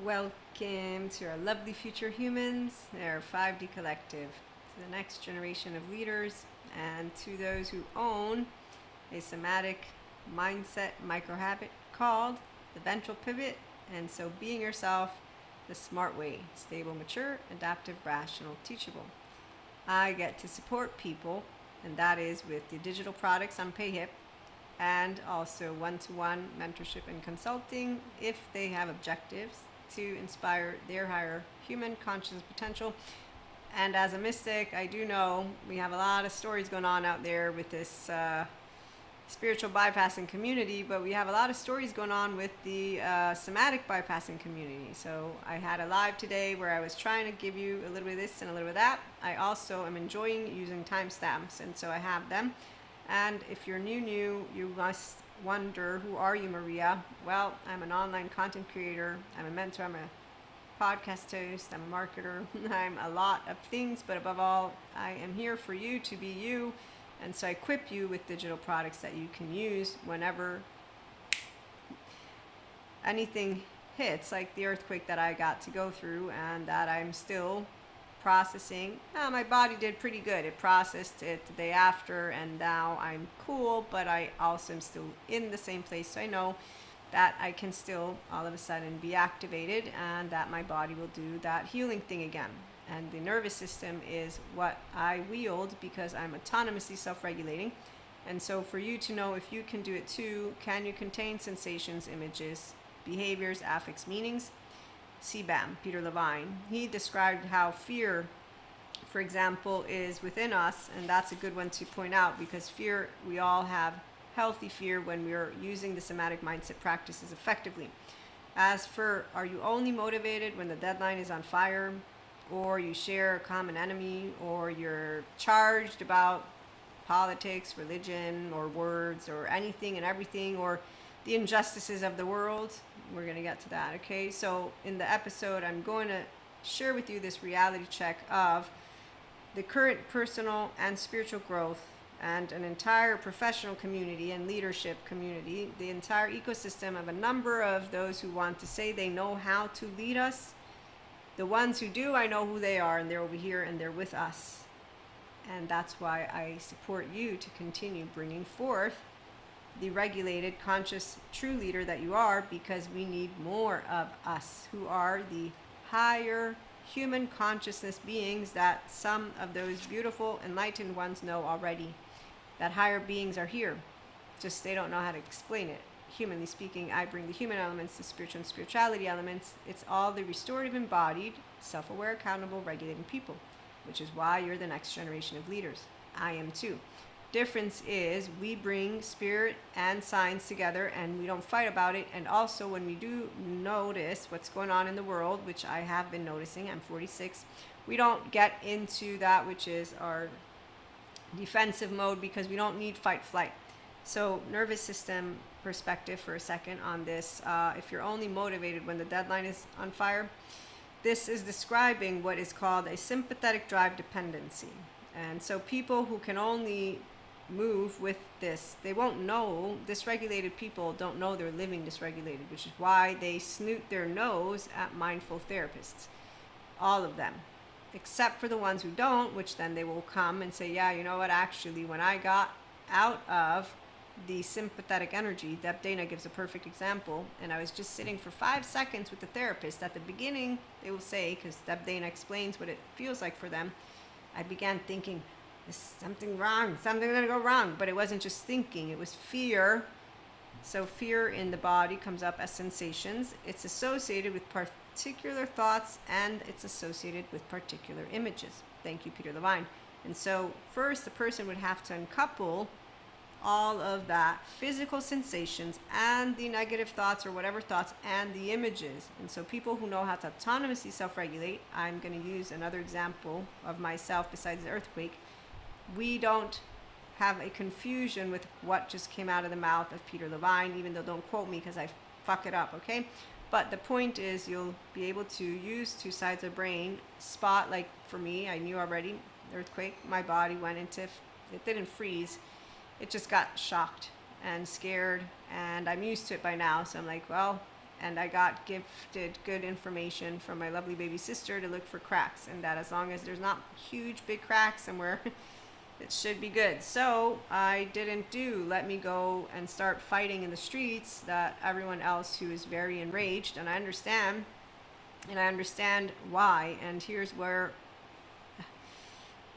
Welcome to our lovely future humans, our 5D collective, to the next generation of leaders, and to those who own a somatic mindset micro habit called the ventral pivot. And so, being yourself the smart way, stable, mature, adaptive, rational, teachable. I get to support people, and that is with the digital products on PayHip and also one-to-one mentorship and consulting if they have objectives to inspire their higher human conscious potential. And as a mystic, I do know we have a lot of stories going on out there with this spiritual bypassing community, but we have a lot of stories going on with the somatic bypassing community. So I had a live today where I was trying to give you a little bit of this and a little bit of that. I also am enjoying using timestamps, and so I have them. And if you're new, you must wonder, who are you, Maria? Well, I'm an online content creator, I'm a mentor, I'm a podcast host, I'm a marketer, I'm a lot of things, but above all, I am here for you to be you. And so I equip you with digital products that you can use whenever anything hits, like the earthquake that I got to go through and that I'm still processing. My body did pretty good. It processed it the day after, and now I'm cool, but I also am still in the same place. So I know that I can still all of a sudden be activated and that my body will do that healing thing again. And the nervous system is what I wield because I'm autonomously self-regulating. And so for you to know if you can do it too, can you contain sensations, images, behaviors, affects, meanings? CBAM, Peter Levine. He described how fear, for example, is within us, and that's a good one to point out because fear, we all have healthy fear when we're using the somatic mindset practices effectively. As for, are you only motivated when the deadline is on fire, or you share a common enemy, or you're charged about politics, religion, or words, or anything and everything, or the injustices of the world? We're going to get to that, okay? So in the episode, I'm going to share with you this reality check of the current personal and spiritual growth and an entire professional community and leadership community, the entire ecosystem of a number of those who want to say they know how to lead us. The ones who do, I know who they are, and they're over here and they're with us. And that's why I support you to continue bringing forth the regulated, conscious, true leader that you are, because we need more of us who are the higher human consciousness beings that some of those beautiful enlightened ones know already. That higher beings are here, just they don't know how to explain it. Humanly speaking, I bring the human elements, the spiritual and spirituality elements. It's all the restorative, embodied, self-aware, accountable, regulating people, which is why you're the next generation of leaders. I am too. Difference is we bring spirit and science together and we don't fight about it. And also when we do notice what's going on in the world, which I have been noticing, I'm 46, we don't get into that which is our defensive mode because we don't need fight flight. So nervous system perspective for a second on this. If you're only motivated when the deadline is on fire, this is describing what is called a sympathetic drive dependency. And so people who can only move with this, they won't know, dysregulated people don't know they're living dysregulated, which is why they snoot their nose at mindful therapists. All of them. Except for the ones who don't, which then they will come and say, yeah, you know what, actually, when I got out of the sympathetic energy, Deb Dana gives a perfect example, and I was just sitting for 5 seconds with the therapist. At the beginning, they will say, because Deb Dana explains what it feels like for them, I began thinking, there's something wrong, something's going to go wrong. But it wasn't just thinking, it was fear. So fear in the body comes up as sensations. It's associated with particular thoughts, and it's associated with particular images. Thank you, Peter Levine. And so first, the person would have to uncouple all of that physical sensations and the negative thoughts or whatever thoughts and the images. And so people who know how to autonomously self-regulate, I'm going to use another example of myself besides the earthquake. We don't have a confusion with what just came out of the mouth of Peter Levine, even though don't quote me because I fuck it up, okay? But the point is you'll be able to use two sides of the brain, spot, like for me, I knew already, earthquake, my body went into, it didn't freeze, it just got shocked and scared, and I'm used to it by now. So I'm like, well, And I got gifted good information from my lovely baby sister to look for cracks, and that as long as there's not huge big cracks somewhere, it should be good. So I didn't let me go and start fighting in the streets that everyone else who is very enraged, and I understand why. And here's where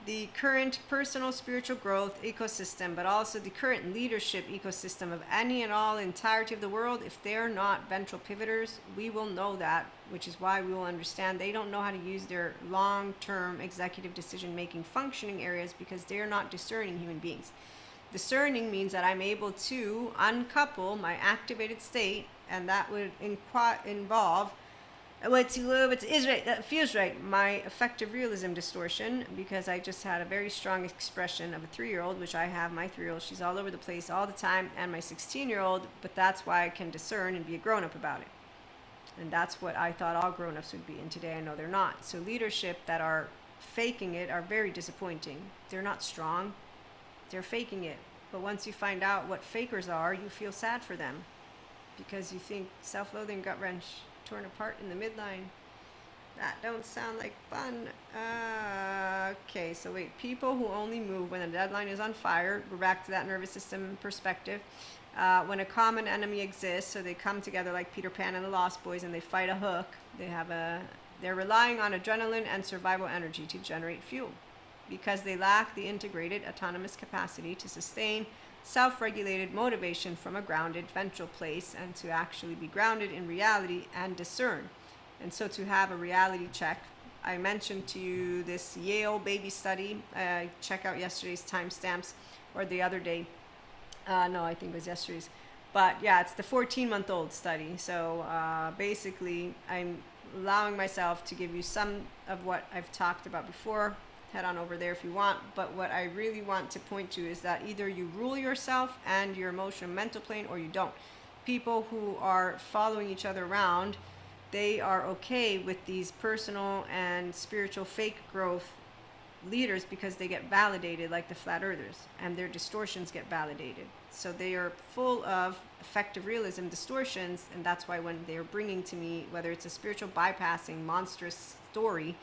the current personal spiritual growth ecosystem, but also the current leadership ecosystem of any and all entirety of the world, if they're not ventral pivoters, we will know that, which is why we will understand they don't know how to use their long-term executive decision-making functioning areas, because they're not discerning human beings. Discerning means that I'm able to uncouple my activated state, and that would involve what's is right, that feels right, my effective realism distortion, because I just had a very strong expression of a 3-year-old, which I have my 3-year-old, she's all over the place all the time, and my 16-year-old, but that's why I can discern and be a grown-up about it. And that's what I thought all grown-ups would be, and today I know they're not. So leadership that are faking it are very disappointing. They're not strong, they're faking it. But once you find out what fakers are, you feel sad for them, because you think self-loathing, gut wrench, torn apart in the midline. That don't sound like fun. Okay, so wait. People who only move when the deadline is on fire. We're back to that nervous system perspective. When a common enemy exists, so they come together like Peter Pan and the Lost Boys, and they fight a hook. They're relying on adrenaline and survival energy to generate fuel, because they lack the integrated autonomous capacity to sustain self-regulated motivation from a grounded ventral place, and to actually be grounded in reality and discern. And so to have a reality check, I mentioned to you this Yale baby study. Check out yesterday's timestamps, or the other day. No, I think it was yesterday's. But yeah, it's the 14-month-old study. So basically, I'm allowing myself to give you some of what I've talked about before. Head on over there if you want. But what I really want to point to is that either you rule yourself and your emotional mental plane, or you don't. People who are following each other around, they are okay with these personal and spiritual fake growth leaders, because they get validated like the flat earthers, and their distortions get validated. So they are full of effective realism distortions, and that's why when they're bringing to me, whether it's a spiritual bypassing monstrous story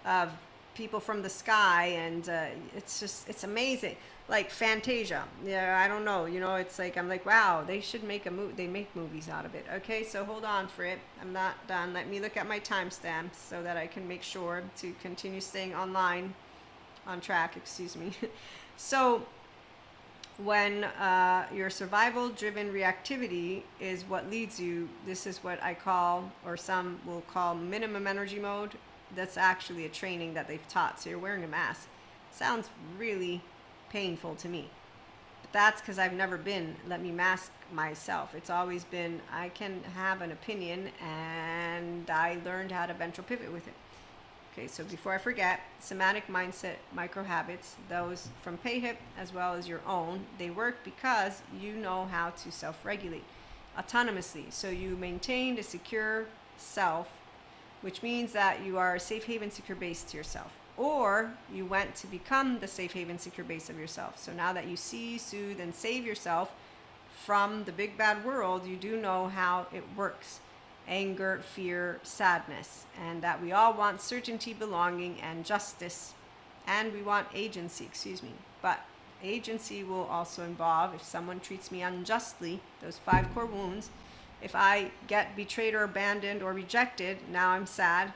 of people from the sky, and it's amazing, like Fantasia. Yeah, I don't know, it's like, I'm like, wow, they should make a movie. They make movies out of it. Okay, so hold on for it, I'm not done. Let me look at my timestamps so that I can make sure to continue staying on track, excuse me. So when your survival driven reactivity is what leads you, this is what I call, or some will call, minimum energy mode. That's actually a training that they've taught. So you're wearing a mask. Sounds really painful to me. But that's because I've never been, let me mask myself. It's always been, I can have an opinion, and I learned how to ventral pivot with it. Okay, so before I forget, Somatic-Mindset micro habits, those from PayHip as well as your own, they work because you know how to self-regulate autonomously. So you maintained a secure self, which means that you are a safe haven, secure base to yourself. Or you went to become the safe haven, secure base of yourself. So now that you see, soothe, and save yourself from the big bad world, you do know how it works. Anger, fear, sadness. And that we all want certainty, belonging, and justice. And we want agency, But agency will also involve, if someone treats me unjustly, those 5 core wounds. If I get betrayed or abandoned or rejected, now I'm sad.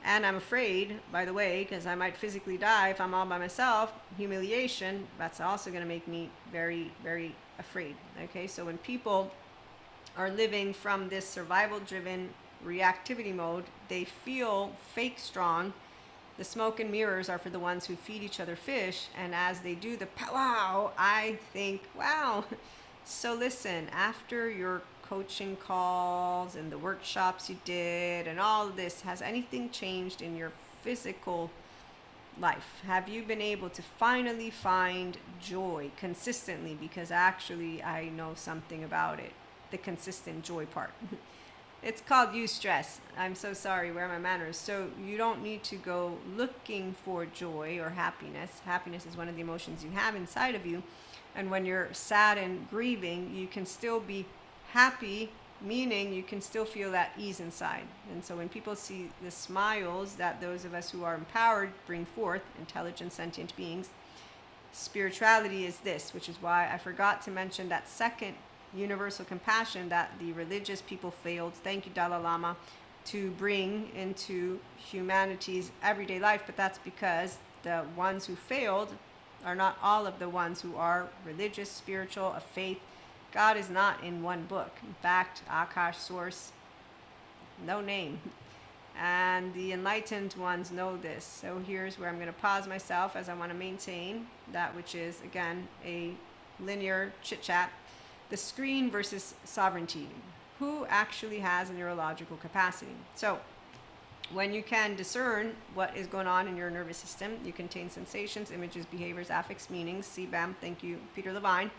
And I'm afraid, by the way, because I might physically die if I'm all by myself. Humiliation, that's also going to make me very, very afraid. Okay, so when people are living from this survival-driven reactivity mode, they feel fake strong. The smoke and mirrors are for the ones who feed each other fish. And as they do the powwow, I think, wow. So listen, after your coaching calls and the workshops you did and all of this, has anything changed in your physical life? Have you been able to finally find joy consistently? Because actually I know something about it, the consistent joy part. It's called eustress. I'm so sorry, where are my manners? So you don't need to go looking for joy or happiness. Happiness is one of the emotions you have inside of you. And when you're sad and grieving, you can still be happy meaning you can still feel that ease inside. And so when people see the smiles that those of us who are empowered bring forth, intelligent, sentient beings, spirituality is this, which is why I forgot to mention that second universal compassion that the religious people failed, thank you Dalai Lama, to bring into humanity's everyday life. But that's because the ones who failed are not all of the ones who are religious, spiritual, of faith. God is not in one book. In fact, Akash, source, no name. And the enlightened ones know this. So here's where I'm going to pause myself, as I want to maintain that which is, again, a linear chit-chat. The screen versus sovereignty. Who actually has a neurological capacity? So when you can discern what is going on in your nervous system, you contain sensations, images, behaviors, affects, meanings. CBAM, thank you, Peter Levine.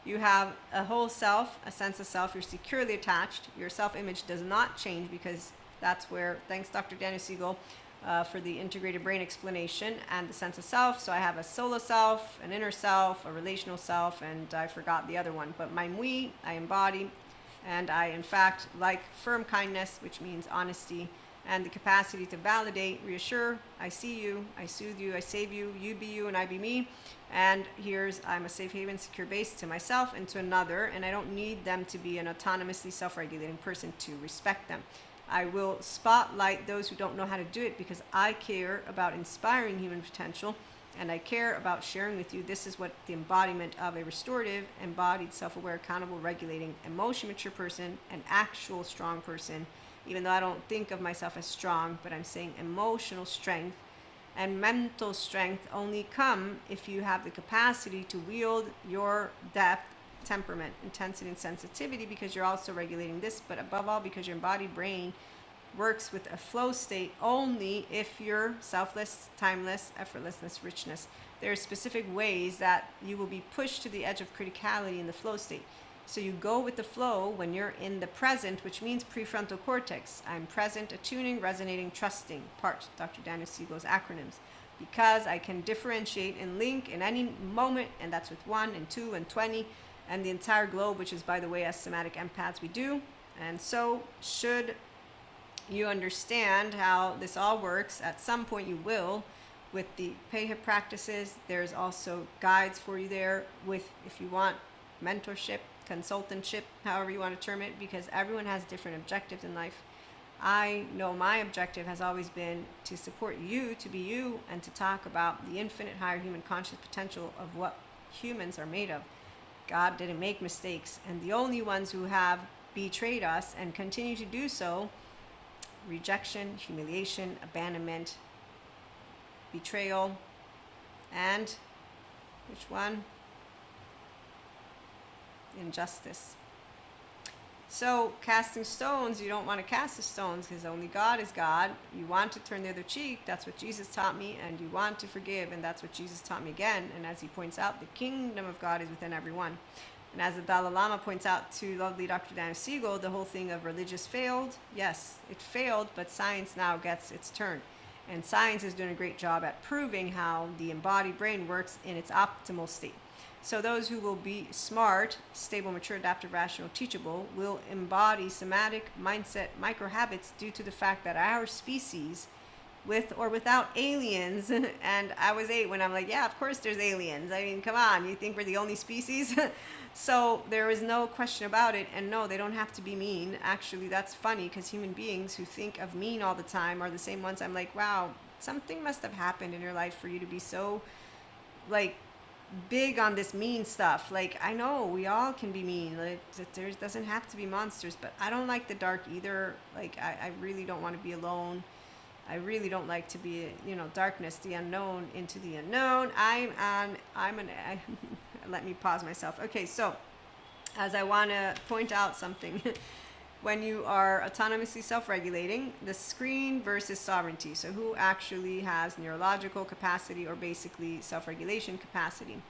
You have a whole self, a sense of self. You're securely attached. Your self-image does not change, because that's where, thanks Dr. Daniel Siegel for the integrated brain explanation and the sense of self. So I have a solo self, an inner self, a relational self, and I forgot the other one. But my mui, I embody, and I, in fact, like firm kindness, which means honesty, and the capacity to validate, reassure, I see you, I soothe you, I save you, you be you and I be me. And here's, I'm a safe haven, secure base to myself and to another, and I don't need them to be an autonomously self-regulating person to respect them. I will spotlight those who don't know how to do it, because I care about inspiring human potential, and I care about sharing with you. This is what the embodiment of a restorative, embodied, self-aware, accountable, regulating, emotion mature person, an actual strong person, even though I don't think of myself as strong, but I'm saying emotional strength and mental strength only come if you have the capacity to wield your depth, temperament, intensity, and sensitivity, because you're also regulating this, but above all, because your embodied brain works with a flow state only if you're selfless, timeless, effortlessness, richness. There are specific ways that you will be pushed to the edge of criticality in the flow state. So you go with the flow when you're in the present, which means prefrontal cortex. I'm present, attuning, resonating, trusting, part, Dr. Daniel Siegel's acronyms, because I can differentiate and link in any moment, and that's with 1 and 2 and 20 and the entire globe, which is, by the way, as somatic empaths we do. And so should you understand how this all works, at some point you will, with the PayHip practices. There's also guides for you there with, if you want, mentorship, consultantship, however you want to term it, because everyone has different objectives in life. I know my objective has always been to support you to be you, and to talk about the infinite higher human conscious potential of what humans are made of. God didn't make mistakes, and the only ones who have betrayed us and continue to do so, rejection, humiliation, abandonment, betrayal, and which one? Injustice. So casting stones, you don't want to cast the stones, because only God is God. You want to turn the other cheek, that's what Jesus taught me, and you want to forgive, and that's what Jesus taught me again. And as he points out, the kingdom of God is within everyone. And as the Dalai Lama points out to lovely Dr. Daniel Siegel, the whole thing of religious failed. Yes, it failed, but science now gets its turn. And science is doing a great job at proving how the embodied brain works in its optimal state. So those who will be smart, stable, mature, adaptive, rational, teachable, will embody somatic mindset micro habits due to the fact that our species, with or without aliens, and I was 8 when I'm like, yeah, of course there's aliens. I mean, come on, you think we're the only species? So there is no question about it. And no, they don't have to be mean. Actually, that's funny, because human beings who think of mean all the time are the same ones I'm like, wow, something must have happened in your life for you to be so, like, big on this mean stuff. Like, I know we all can be mean, like, there doesn't have to be monsters, but I don't like the dark either. Like, I really don't want to be alone. I really don't like to be, darkness, the unknown, into the unknown. Let me pause myself. Okay, so as I want to point out something, when you are autonomously self-regulating, the screen versus sovereignty. So who actually has neurological capacity, or basically self-regulation capacity?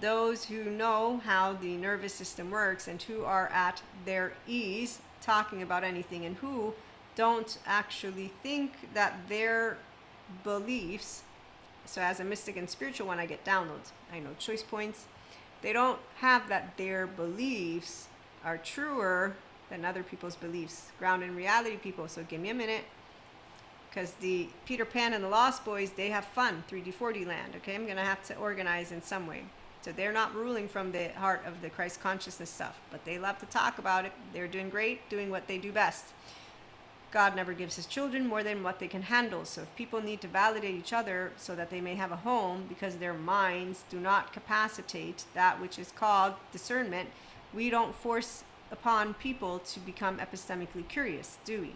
Those who know how the nervous system works and who are at their ease talking about anything, and who don't actually think that their beliefs, so as a mystic and spiritual one, I get downloads, I know choice points, they don't have that their beliefs are truer than other people's beliefs. Grounded in reality, people. So give me a minute. Because the Peter Pan and the Lost Boys, they have fun, 3D, 4D land. Okay, I'm going to have to organize in some way. So they're not ruling from the heart of the Christ consciousness stuff, but they love to talk about it. They're doing great, doing what they do best. God never gives his children more than what they can handle. So if people need to validate each other so that they may have a home because their minds do not capacitate that which is called discernment, we don't force upon people to become epistemically curious, do we?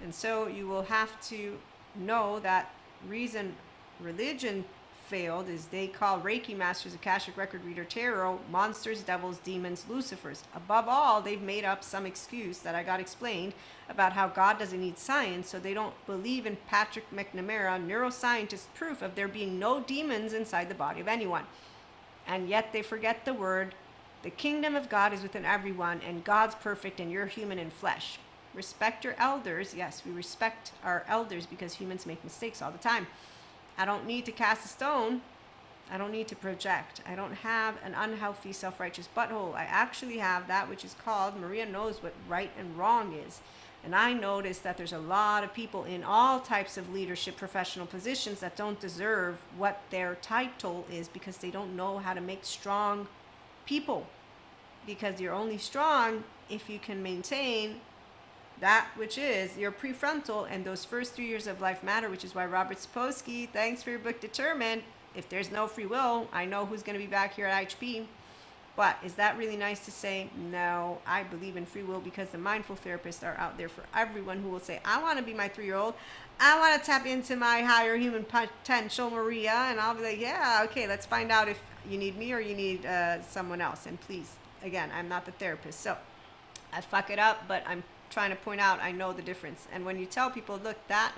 And so you will have to know that reason religion failed is they call Reiki masters, Akashic record reader, tarot, monsters, devils, demons, Lucifers. Above all, they've made up some excuse that I got explained about how God doesn't need science, so they don't believe in Patrick McNamara, neuroscientist, proof of there being no demons inside the body of anyone. And yet they forget the word, the kingdom of God is within everyone, and God's perfect and you're human in flesh. Respect your elders. Yes, we respect our elders because humans make mistakes all the time. I don't need to cast a stone. I don't need to project. I don't have an unhealthy, self-righteous butthole. I actually have that which is called, Maria knows what right and wrong is. And I notice that there's a lot of people in all types of leadership professional positions that don't deserve what their title is because they don't know how to make strong people. Because you're only strong if you can maintain that which is your prefrontal, and those first 3 years of life matter, which is why Robert Sapolsky, thanks for your book Determined. If there's no free will, I know who's going to be back here at IHP. But is that really nice to say? No, I believe in free will because the mindful therapists are out there for everyone who will say, I want to be my 3-year-old. I want to tap into my higher human potential, Maria. And I'll be like, yeah, okay, let's find out if you need me or you need someone else. And please, again, I'm not the therapist. So I fuck it up, but I'm trying to point out I know the difference. And when you tell people, look, that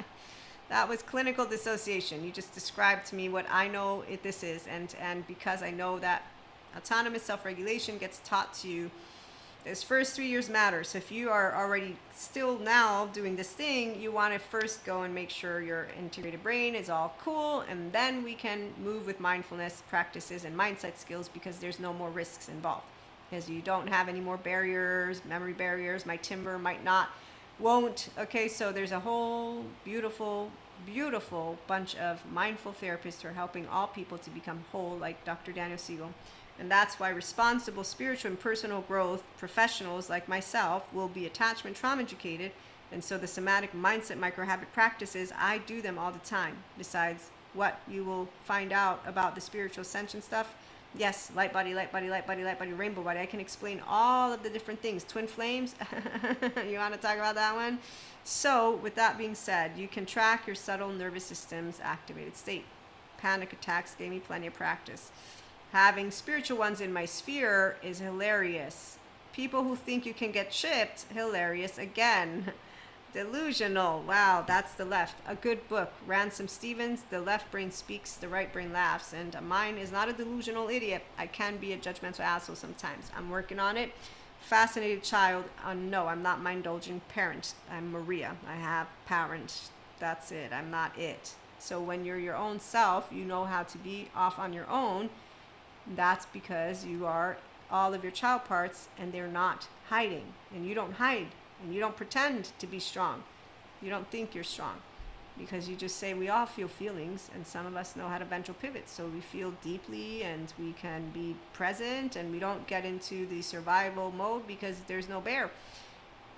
was clinical dissociation, you just described to me what I know this is, and because I know that autonomous self-regulation gets taught to you, those first 3 years matter. So if you are already still now doing this thing, you want to first go and make sure your integrated brain is all cool, and then we can move with mindfulness practices and mindset skills because there's no more risks involved. Because you don't have any more barriers, memory barriers, my timber might not, won't. Okay, so there's a whole beautiful, beautiful bunch of mindful therapists who are helping all people to become whole, like Dr. Daniel Siegel. And that's why responsible spiritual and personal growth professionals like myself will be attachment trauma educated. And so the somatic mindset microhabit practices, I do them all the time. Besides what you will find out about the spiritual ascension stuff, yes, light body, light body, light body, light body, rainbow body. I can explain all of the different things. Twin flames, you want to talk about that one? So with that being said, you can track your subtle nervous system's activated state. Panic attacks gave me plenty of practice. Having spiritual ones in my sphere is hilarious. People who think you can get chipped, hilarious again. Delusional. Wow, that's the left. A good book. Ransom Stevens, The Left Brain Speaks, The Right Brain Laughs. And mine is not a delusional idiot. I can be a judgmental asshole sometimes. I'm working on it. Fascinated child. No, I'm not my indulgent parent. I'm Maria. I have parents. That's it. I'm not it. So when you're your own self, you know how to be off on your own. That's because you are all of your child parts and they're not hiding. And you don't hide. And you don't pretend to be strong. You don't think you're strong. Because you just say we all feel feelings, and some of us know how to ventral pivot. So we feel deeply and we can be present, and we don't get into the survival mode because there's no bear.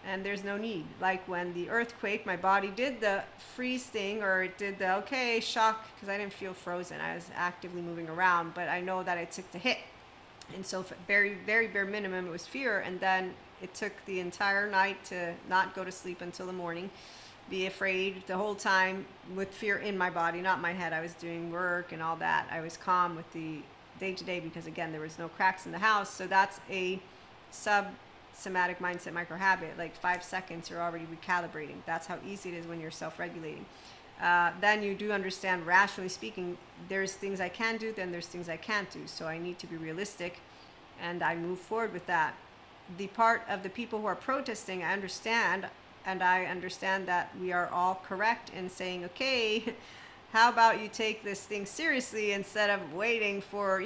And there's no need. Like when the earthquake, my body did the freeze thing, or it did the shock, because I didn't feel frozen. I was actively moving around, but I know that I took the hit. And so very, very bare minimum, it was fear. And then it took the entire night to not go to sleep until the morning, be afraid the whole time with fear in my body, not my head. I was doing work and all that. I was calm with the day-to-day because, again, there was no cracks in the house. So that's a somatic mindset microhabit. Like 5 seconds, you're already recalibrating. That's how easy it is when you're self-regulating. Then you do understand, rationally speaking, there's things I can do, then there's things I can't do. So I need to be realistic, and I move forward with that. The part of the people who are protesting, I understand, and I understand that we are all correct in saying, okay, how about you take this thing seriously instead of waiting for,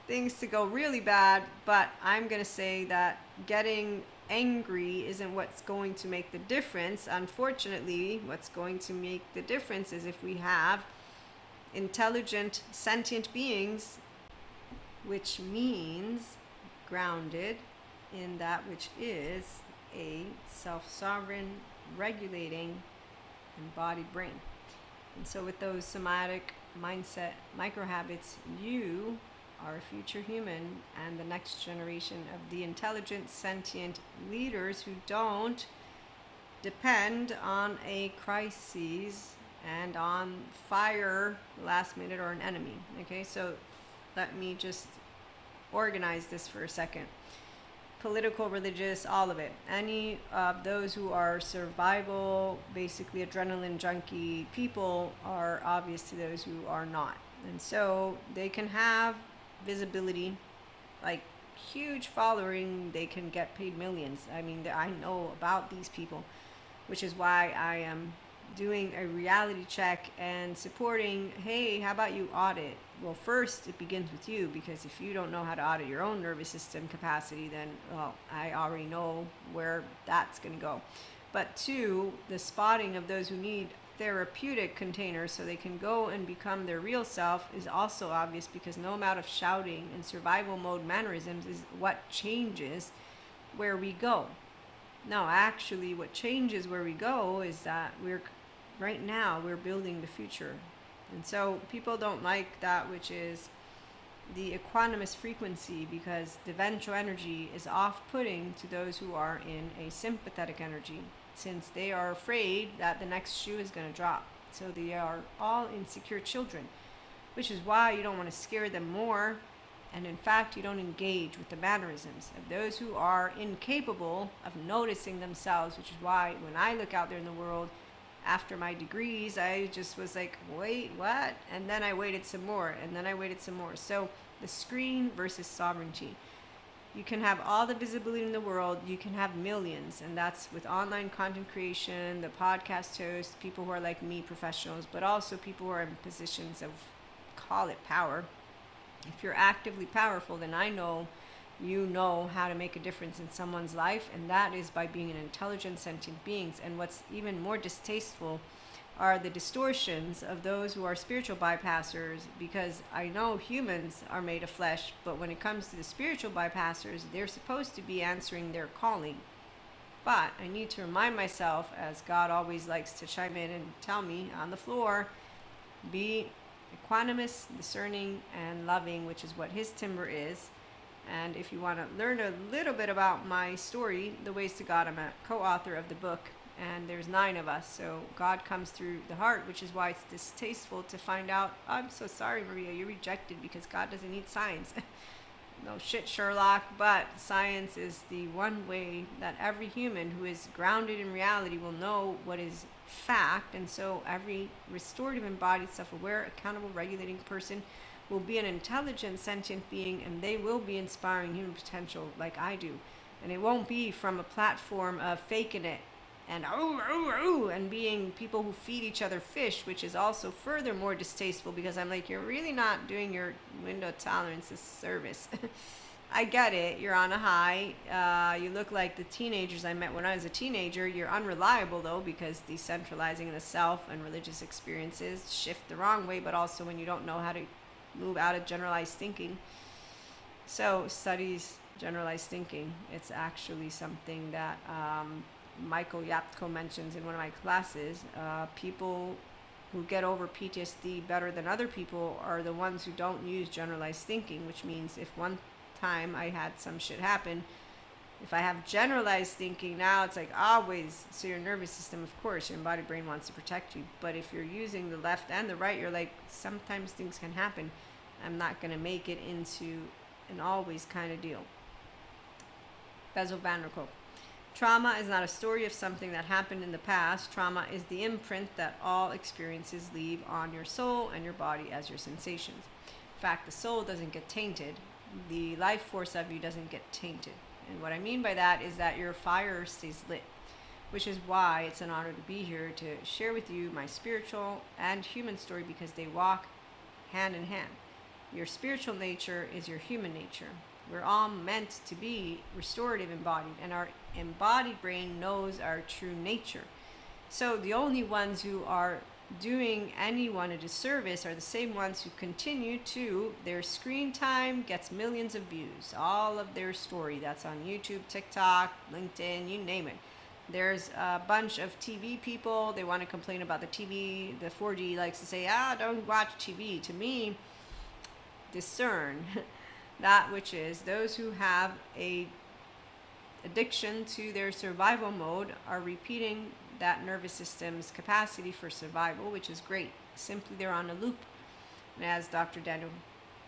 things to go really bad. But I'm going to say that getting angry isn't what's going to make the difference. Unfortunately, what's going to make the difference is if we have intelligent, sentient beings, which means grounded in that which is a self-sovereign, regulating, embodied brain. And so with those somatic mindset micro habits, you are a future human and the next generation of the intelligent, sentient leaders who don't depend on a crisis and on fire last minute or an enemy. Okay, so let me just organize this for a second. Political, religious, all of it. Any of those who are survival, basically adrenaline junkie people are obvious to those who are not. And so they can have visibility, like huge following, they can get paid millions. I mean, I know about these people, which is why I am doing a reality check and supporting, hey, how about you audit? Well, first, it begins with you, because if you don't know how to audit your own nervous system capacity, then, well, I already know where that's going to go. But two, the spotting of those who need therapeutic containers so they can go and become their real self is also obvious, because no amount of shouting and survival mode mannerisms is what changes where we go. No, actually, what changes where we go is that right now we're building the future. And so people don't like that which is the equanimous frequency, because the ventral energy is off-putting to those who are in a sympathetic energy, since they are afraid that the next shoe is going to drop. So they are all insecure children, which is why you don't want to scare them more. And in fact, you don't engage with the mannerisms of those who are incapable of noticing themselves, which is why when I look out there in the world, after my degrees, I just was like, wait, what? And then I waited some more, and then I waited some more. So the screen versus sovereignty. You can have all the visibility in the world, you can have millions, and that's with online content creation, the podcast hosts, people who are like me, professionals, but also people who are in positions of, call it power. If you're actively powerful, then I know you know how to make a difference in someone's life, and that is by being an intelligent, sentient beings. And what's even more distasteful are the distortions of those who are spiritual bypassers, because I know humans are made of flesh, but when it comes to the spiritual bypassers, they're supposed to be answering their calling. But I need to remind myself, as God always likes to chime in and tell me on the floor, be equanimous, discerning, and loving, which is what his timber is. And if you want to learn a little bit about my story, The Ways to God, I'm a co-author of the book, and there's 9 of us. So God comes through the heart, which is why it's distasteful to find out, I'm so sorry, Maria, you're rejected, because God doesn't need science. No shit, Sherlock, but science is the one way that every human who is grounded in reality will know what is fact. And so every restorative, embodied, self-aware, accountable, regulating person will be an intelligent, sentient being, and they will be inspiring human potential like I do. And it won't be from a platform of faking it and and being people who feed each other fish, which is also furthermore distasteful, because I'm like, you're really not doing your window tolerance a service. I get it, you're on a high, you look like the teenagers I met when I was a teenager. You're unreliable though, because decentralizing the self and religious experiences shift the wrong way, but also when you don't know how to move out of generalized thinking. So studies generalized thinking. It's actually something that Michael Yapko mentions in one of my classes. People who get over PTSD better than other people are the ones who don't use generalized thinking, which means if one time I had some shit happen, if I have generalized thinking, now it's like always, so your nervous system, of course, your embodied brain wants to protect you. But if you're using the left and the right, you're like, sometimes things can happen. I'm not going to make it into an always kind of deal. Bezel van der Kolk. Trauma is not a story of something that happened in the past. Trauma is the imprint that all experiences leave on your soul and your body as your sensations. In fact, the soul doesn't get tainted. The life force of you doesn't get tainted. And what I mean by that is that your fire stays lit, which is why it's an honor to be here to share with you my spiritual and human story, because they walk hand in hand. Your spiritual nature is your human nature. We're all meant to be restorative embodied, and our embodied brain knows our true nature. So the only ones who are doing anyone a disservice are the same ones who continue to, their screen time gets millions of views. All of their story that's on YouTube, TikTok, LinkedIn, you name it. There's a bunch of TV people, they want to complain about the TV. The 4D likes to say, don't watch TV. To me, discern that which is. Those who have a addiction to their survival mode are repeating that nervous system's capacity for survival, which is great. Simply they're on a loop. And as Dr. Daniel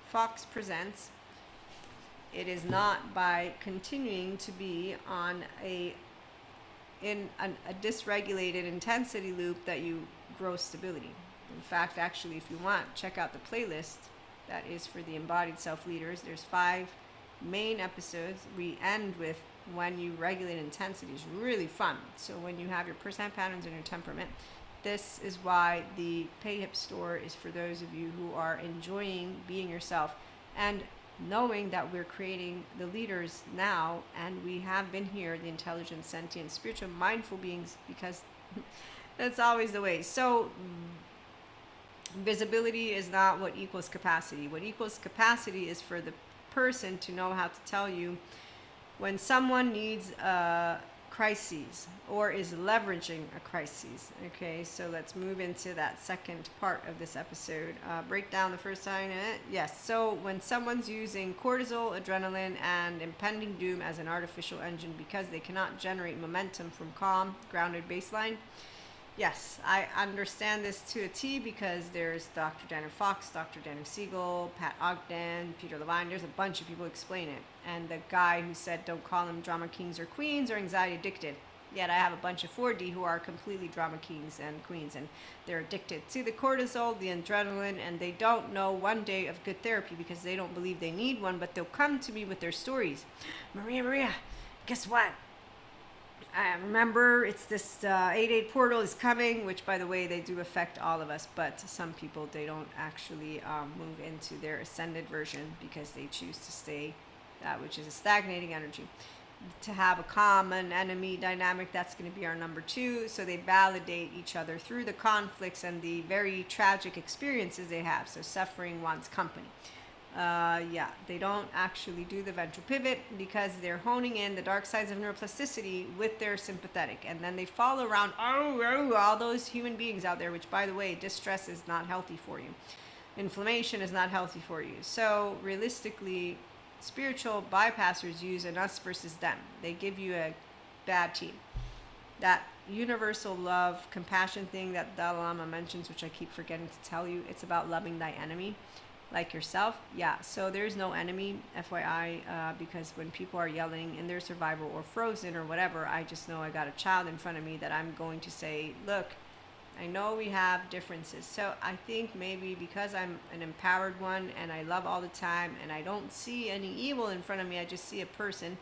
Fox presents, it is not by continuing to be on a dysregulated intensity loop that you grow stability. In fact, actually, if you want, check out the playlist that is for the embodied self leaders. There's 5 main episodes. We end with when you regulate intensity. Is really fun. So when you have your percent patterns and your temperament, this is why the Pay Hip store is for those of you who are enjoying being yourself and knowing that we're creating the leaders now, and we have been here, the intelligent, sentient, spiritual, mindful beings, because that's always the way. So visibility is not what equals capacity. What equals capacity is for the person to know how to tell you when someone needs a crisis or is leveraging a crisis. Okay, so let's move into that second part of this episode. Break down the first sign. Yes, so when someone's using cortisol, adrenaline, and impending doom as an artificial engine because they cannot generate momentum from calm, grounded baseline. Yes, I understand this to a T because there's Dr. Daniel Fox, Dr. Daniel Siegel, Pat Ogden, Peter Levine. There's a bunch of people who explain it. And the guy who said don't call them drama kings or queens or anxiety addicted. Yet I have a bunch of 4D who are completely drama kings and queens, and they're addicted to the cortisol, the adrenaline, and they don't know one day of good therapy because they don't believe they need one, but they'll come to me with their stories. Maria, guess what? Remember, it's this 8-8 portal is coming, which, by the way, they do affect all of us, but some people, they don't actually move into their ascended version because they choose to stay that which is a stagnating energy. To have a common enemy dynamic, that's going to be our number 2, so they validate each other through the conflicts and the very tragic experiences they have, so suffering wants company. They don't actually do the ventral pivot because they're honing in the dark sides of neuroplasticity with their sympathetic, and then they follow around all those human beings out there, which, by the way, distress is not healthy for you. Inflammation is not healthy for you. So realistically, spiritual bypassers use an us versus them. They give you a bad team. That universal love, compassion thing that Dalai Lama mentions, which I keep forgetting to tell you, it's about loving thy enemy like yourself. Yeah, so there's no enemy, FYI, because when people are yelling in their survival or frozen or whatever, I just know I got a child in front of me that I'm going to say, look, I know we have differences. So I think maybe because I'm an empowered one and I love all the time and I don't see any evil in front of me, I just see a person.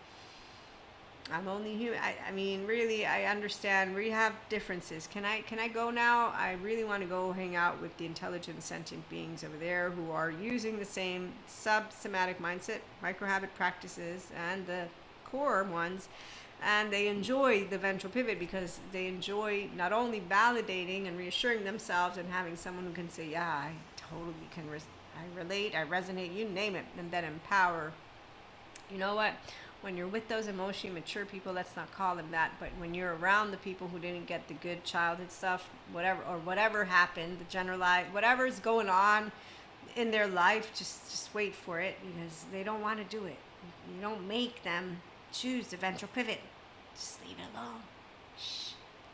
I'm only human. I mean, really, I understand we have differences. Can I go now? I really want to go hang out with the intelligent sentient beings over there who are using the same somatic mindset, micro habit practices, and the core ones. And they enjoy the ventral pivot because they enjoy not only validating and reassuring themselves and having someone who can say, yeah, I totally can, I relate, I resonate, you name it, and then empower. You know what? When you're with those emotionally mature people, let's not call them that, but when you're around the people who didn't get the good childhood stuff, whatever happened, the generalized, whatever's going on in their life, just wait for it because they don't want to do it. You don't make them choose the ventral pivot. Just leave it alone. Shh.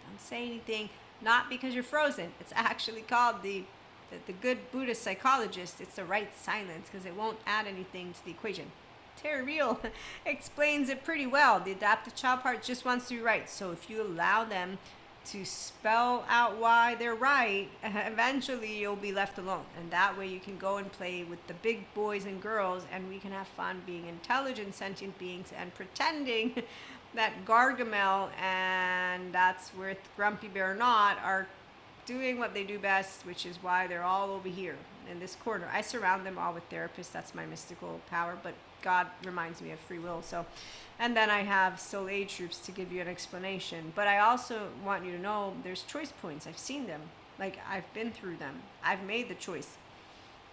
Don't say anything. Not because you're frozen. It's actually called the good Buddhist psychologist. It's the right silence because it won't add anything to the equation. Terry Real explains it pretty well. The adaptive child part just wants to be right. So if you allow them to spell out why they're right, eventually you'll be left alone. And that way you can go and play with the big boys and girls, and we can have fun being intelligent, sentient beings and pretending that Gargamel and that's with Grumpy Bear Not are doing what they do best, which is why they're all over here in this corner. I surround them all with therapists. That's my mystical power, but God reminds me of free will. So, and then I have soul age groups to give you an explanation. But I also want you to know there's choice points. I've seen them. Like, I've been through them. I've made the choice.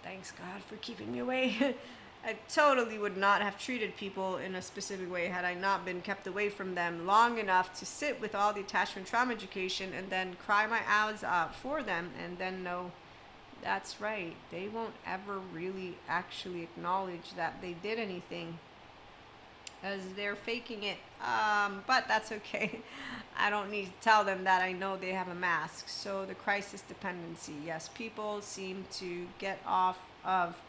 Thanks God for keeping me away. I totally would not have treated people in a specific way had I not been kept away from them long enough to sit with all the attachment trauma education and then cry my eyes out for them and then know that's right. They won't ever really actually acknowledge that they did anything as they're faking it. But that's okay. I don't need to tell them that. I know they have a mask. So the crisis dependency. Yes, people seem to get off of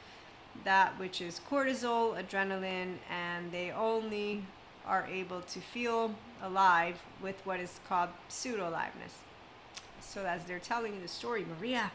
that which is cortisol, adrenaline, and they only are able to feel alive with what is called pseudo-aliveness. So as they're telling you the story, Maria,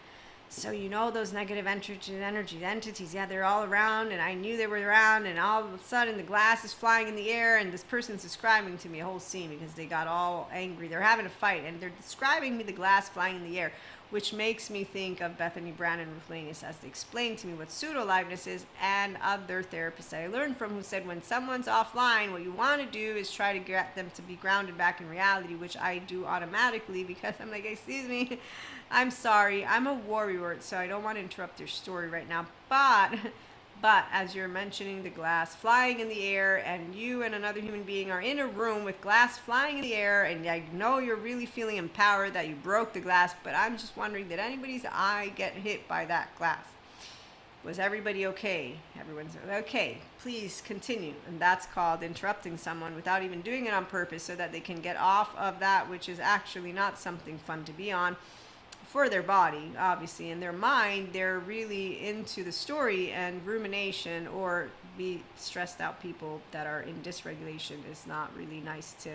so you know those negative energy entities, yeah, they're all around, and I knew they were around, and all of a sudden the glass is flying in the air, and this person's describing to me a whole scene because they got all angry. They're having a fight, and they're describing me the glass flying in the air, which makes me think of Bethany Brown and Ruth Laney as they explain to me what pseudo-aliveness is, and other therapists I learned from who said when someone's offline, what you want to do is try to get them to be grounded back in reality, which I do automatically because I'm like, excuse me, I'm sorry, I'm a warrior, so I don't want to interrupt your story right now, but as you're mentioning the glass flying in the air and you and another human being are in a room with glass flying in the air, and I know you're really feeling empowered that you broke the glass, but I'm just wondering, did anybody's eye get hit by that glass? Was everybody okay? Everyone's okay. Please continue. And that's called interrupting someone without even doing it on purpose so that they can get off of that which is actually not something fun to be on. For their body, obviously. In their mind, they're really into the story and rumination, or be stressed out people that are in dysregulation is not really nice to,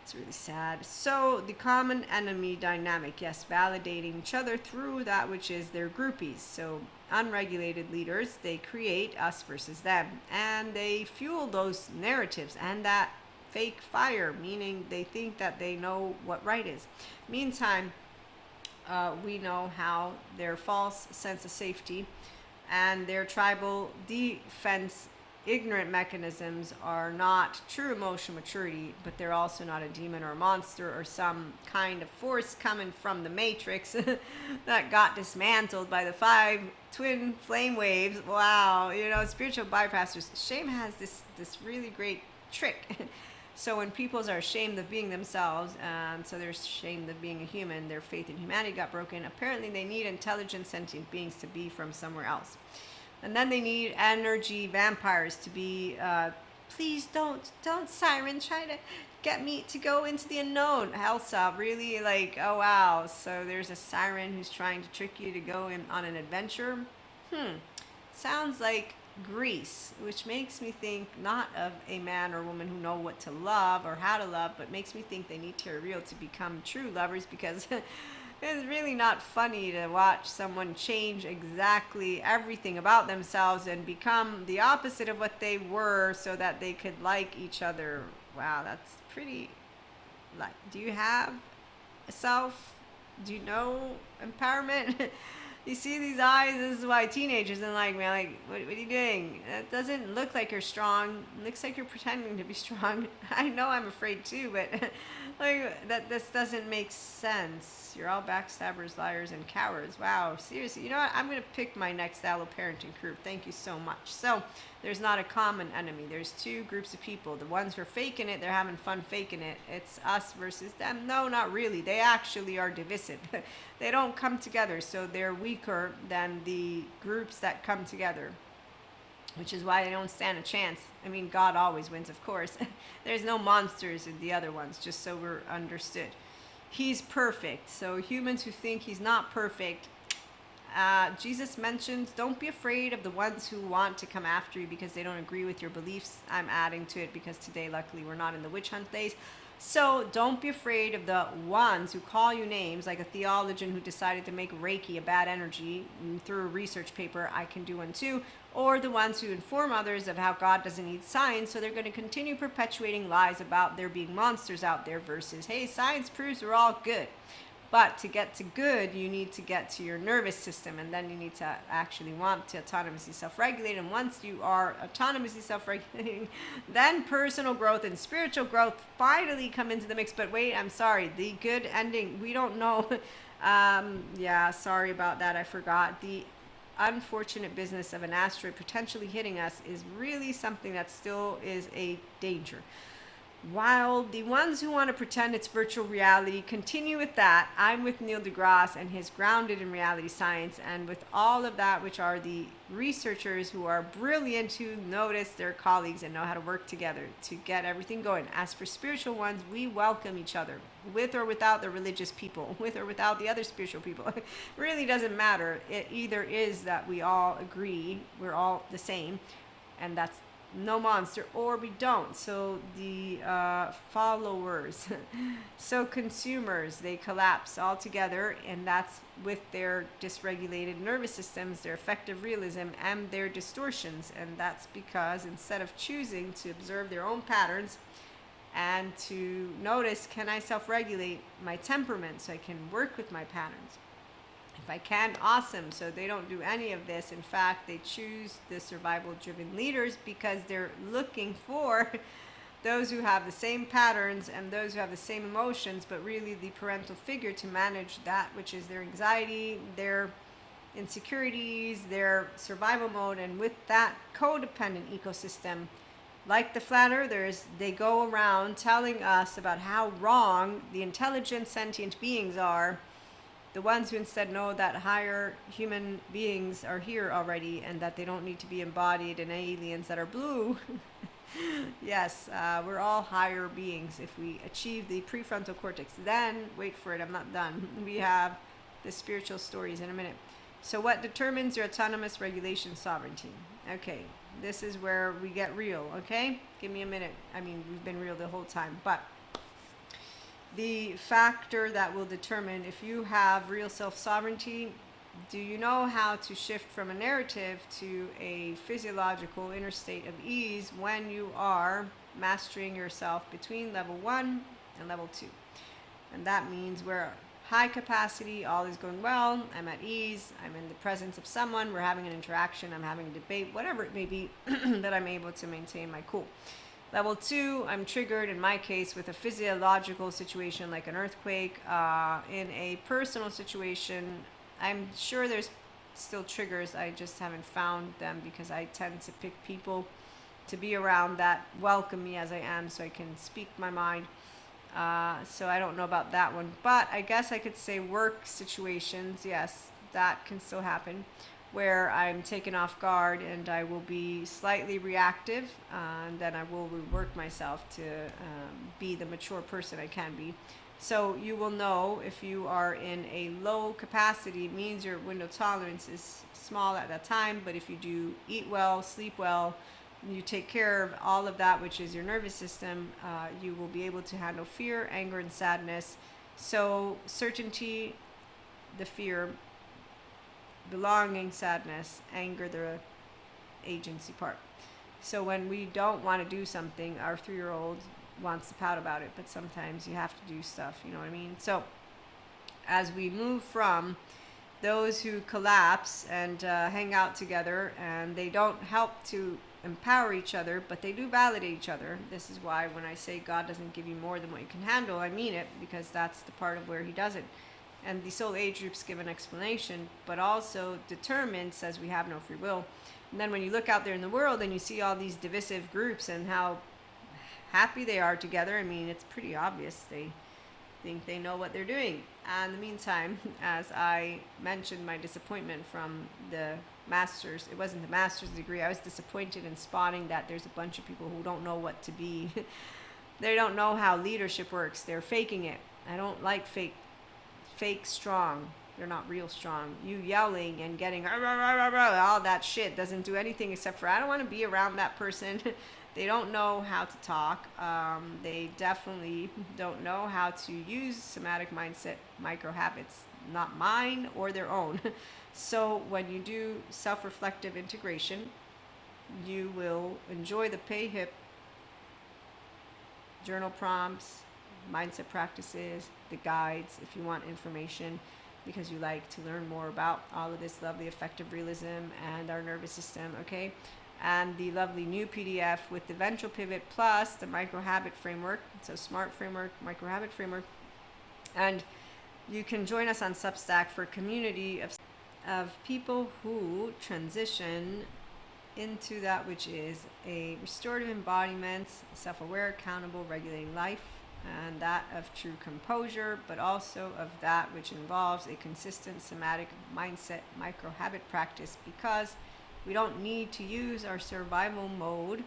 it's really sad. So the common enemy dynamic, yes, validating each other through that which is their groupies. So unregulated leaders, they create us versus them, and they fuel those narratives and that fake fire, meaning they think that they know what right is. Meantime, we know how their false sense of safety and their tribal defense ignorant mechanisms are not true emotional maturity, but they're also not a demon or a monster or some kind of force coming from the matrix that got dismantled by the 5 twin flame waves. Wow, you know, spiritual bypassers. Shame has this really great trick. So when peoples are ashamed of being themselves, and so they're ashamed of being a human, their faith in humanity got broken. Apparently they need intelligent sentient beings to be from somewhere else. And then they need energy vampires to be, please don't siren try to get me to go into the unknown. Elsa, really, like, oh wow, so there's a siren who's trying to trick you to go on an adventure? Sounds like Greece, which makes me think not of a man or woman who know what to love or how to love, but makes me think they need Terry Real to become true lovers, because it's really not funny to watch someone change exactly everything about themselves and become the opposite of what they were so that they could like each other. Wow, that's pretty, like, do you have a self? Do you know empowerment? You see these eyes, this is why teenagers and like, man, like, what are you doing? That doesn't look like you're strong. It looks like you're pretending to be strong. I know I'm afraid too, but like, that this doesn't make sense. You're all backstabbers, liars, and cowards. Wow, seriously. You know what? I'm going to pick my next allo-parenting group. Thank you so much. So there's not a common enemy. There's 2 groups of people. The ones who are faking it, they're having fun faking it. It's us versus them. No, not really. They actually are divisive. They don't come together, so they're weaker than the groups that come together, which is why they don't stand a chance. I mean, God always wins, of course. There's no monsters in the other ones, just so we're understood. He's perfect. So humans who think he's not perfect, Jesus mentions, don't be afraid of the ones who want to come after you because they don't agree with your beliefs. I'm adding to it because today, luckily, we're not in the witch hunt days. So don't be afraid of the ones who call you names, like a theologian who decided to make Reiki a bad energy through a research paper. I can do one too. Or the ones who inform others of how God doesn't need science, so they're going to continue perpetuating lies about there being monsters out there versus, hey, science proves we're all good. But to get to good, you need to get to your nervous system, and then you need to actually want to autonomously self-regulate. And once you are autonomously self-regulating, then personal growth and spiritual growth finally come into the mix. But wait, I'm sorry, the good ending, we don't know. Yeah, sorry about that, I forgot. The unfortunate business of an asteroid potentially hitting us is really something that still is a danger. While the ones who want to pretend it's virtual reality continue with that, I'm with Neil deGrasse and his grounded in reality science, and with all of that, which are the researchers who are brilliant, who notice their colleagues and know how to work together to get everything going. As for spiritual ones, we welcome each other, with or without the religious people, with or without the other spiritual people. It really doesn't matter. It either is that we all agree, we're all the same, and that's no monster, or we don't. So the followers, so consumers, they collapse altogether, and that's with their dysregulated nervous systems, their affective realism, and their distortions. And that's because instead of choosing to observe their own patterns and to notice, can I self-regulate my temperament so I can work with my patterns? If I can, awesome. So they don't do any of this. In fact, they choose the survival-driven leaders because they're looking for those who have the same patterns and those who have the same emotions, but really the parental figure to manage that, which is their anxiety, their insecurities, their survival mode. And with that codependent ecosystem, like the flat earthers, they go around telling us about how wrong the intelligent sentient beings are. The ones who instead know that higher human beings are here already and that they don't need to be embodied in aliens that are blue. Yes, we're all higher beings if we achieve the prefrontal cortex. Then, wait for it, I'm not done. We have the spiritual stories in a minute. So what determines your autonomous regulation sovereignty? Okay, this is where we get real, okay? Give me a minute. I mean, we've been real the whole time, but the factor that will determine if you have real self-sovereignty, do you know how to shift from a narrative to a physiological inner state of ease when you are mastering yourself between level 1 and level 2? And that means we're high capacity, all is going well, I'm at ease, I'm in the presence of someone, we're having an interaction, I'm having a debate, whatever it may be, that I'm able to maintain my cool. Level 2, I'm triggered, in my case, with a physiological situation like an earthquake. In a personal situation, I'm sure there's still triggers. I just haven't found them because I tend to pick people to be around that welcome me as I am so I can speak my mind. So I don't know about that one. But I guess I could say work situations, yes, that can still happen, where I'm taken off guard and I will be slightly reactive, and then I will rework myself to be the mature person I can be. So you will know if you are in a low capacity, it means your window tolerance is small at that time, but if you do eat well, sleep well, you take care of all of that, which is your nervous system, you will be able to handle fear, anger, and sadness. So certainty, the fear, belonging, sadness, anger, the agency part. So when we don't want to do something, our 3-year-old wants to pout about it, but sometimes you have to do stuff, you know what I mean? So as we move from those who collapse and hang out together, and they don't help to empower each other, but they do validate each other. This is why when I say God doesn't give you more than what you can handle, I mean it, because that's the part of where he doesn't. And the soul age groups give an explanation, but also determined says we have no free will. And then when you look out there in the world and you see all these divisive groups and how happy they are together, I mean, it's pretty obvious they think they know what they're doing. And in the meantime, as I mentioned my disappointment from the master's, it wasn't the master's degree, I was disappointed in spotting that there's a bunch of people who don't know what to be. They don't know how leadership works. They're faking it. I don't like fake strong. They're not real strong. You yelling and getting all that shit doesn't do anything except for I don't want to be around that person. They don't know how to talk. They definitely don't know how to use somatic mindset micro habits, not mine or their own. So when you do self-reflective integration, you will enjoy the pay hip journal prompts, mindset practices, the guides, if you want information because you like to learn more about all of this lovely effective realism and our nervous system, okay? And the lovely new PDF with the ventral pivot plus the micro habit framework. So SMART framework, micro habit framework. And you can join us on Substack for a community of people who transition into that which is a restorative embodiment, self-aware, accountable, regulating life, and that of true composure, but also of that which involves a consistent somatic mindset micro habit practice, because we don't need to use our survival mode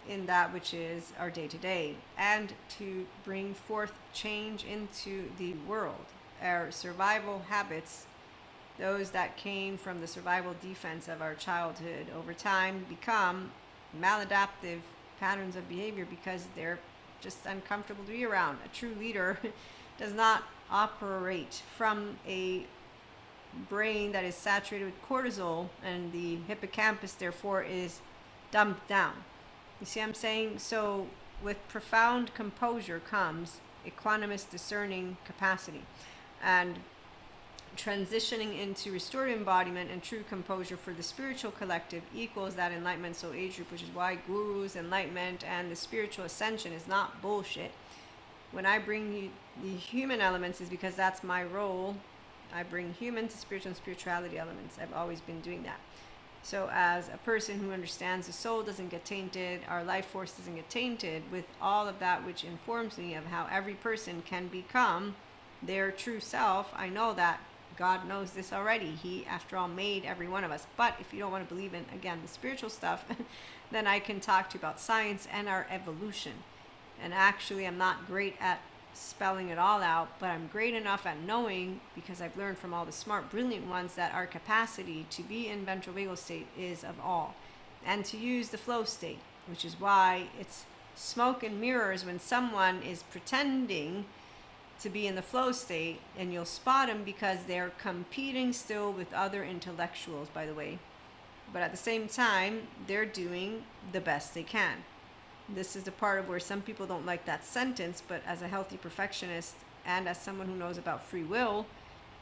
in that which is our day-to-day, and to bring forth change into the world. Our survival habits, those that came from the survival defense of our childhood, over time become maladaptive patterns of behavior because they're just uncomfortable to be around. A true leader does not operate from a brain that is saturated with cortisol, and the hippocampus therefore is dumped down. You see what I'm saying? So with profound composure comes equanimous discerning capacity, and transitioning into restorative embodiment and true composure for the spiritual collective equals that enlightenment soul age group, which is why gurus, enlightenment, and the spiritual ascension is not bullshit. When I bring you the human elements, is because that's my role. I bring human to spiritual and spirituality elements. I've always been doing that. So as a person who understands the soul doesn't get tainted, our life force doesn't get tainted with all of that which informs me of how every person can become their true self, I know that God knows this already. He, after all, made every one of us. But if you don't want to believe in, again, the spiritual stuff, then I can talk to you about science and our evolution. And actually, I'm not great at spelling it all out, but I'm great enough at knowing, because I've learned from all the smart, brilliant ones, that our capacity to be in ventral vagal state is of all. And to use the flow state, which is why it's smoke and mirrors when someone is pretending to be in the flow state, and you'll spot them because they're competing still with other intellectuals, by the way. But at the same time, they're doing the best they can. This is the part of where some people don't like that sentence, but as a healthy perfectionist and as someone who knows about free will,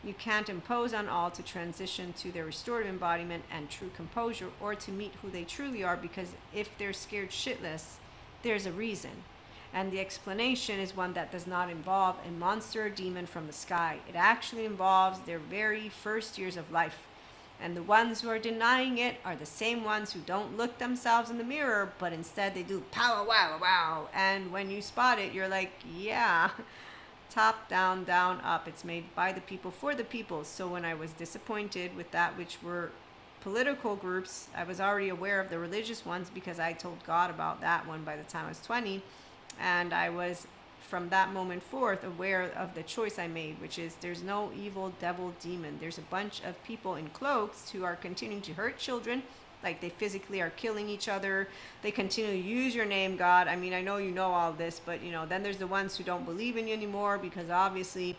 you can't impose on all to transition to their restorative embodiment and true composure, or to meet who they truly are, because if they're scared shitless, there's a reason. And the explanation is one that does not involve a monster or demon from the sky. It actually involves their very first years of life. And the ones who are denying it are the same ones who don't look themselves in the mirror, but instead they do pow wow wow. And when you spot it, you're like, yeah, top down, down, up. It's made by the people for the people. So when I was disappointed with that which were political groups, I was already aware of the religious ones because I told God about that one by the time I was 20. And I was, from that moment forth, aware of the choice I made, which is there's no evil devil demon. There's a bunch of people in cloaks who are continuing to hurt children, like they physically are killing each other. They continue to use your name, God. I mean, I know you know all this, but then there's the ones who don't believe in you anymore because obviously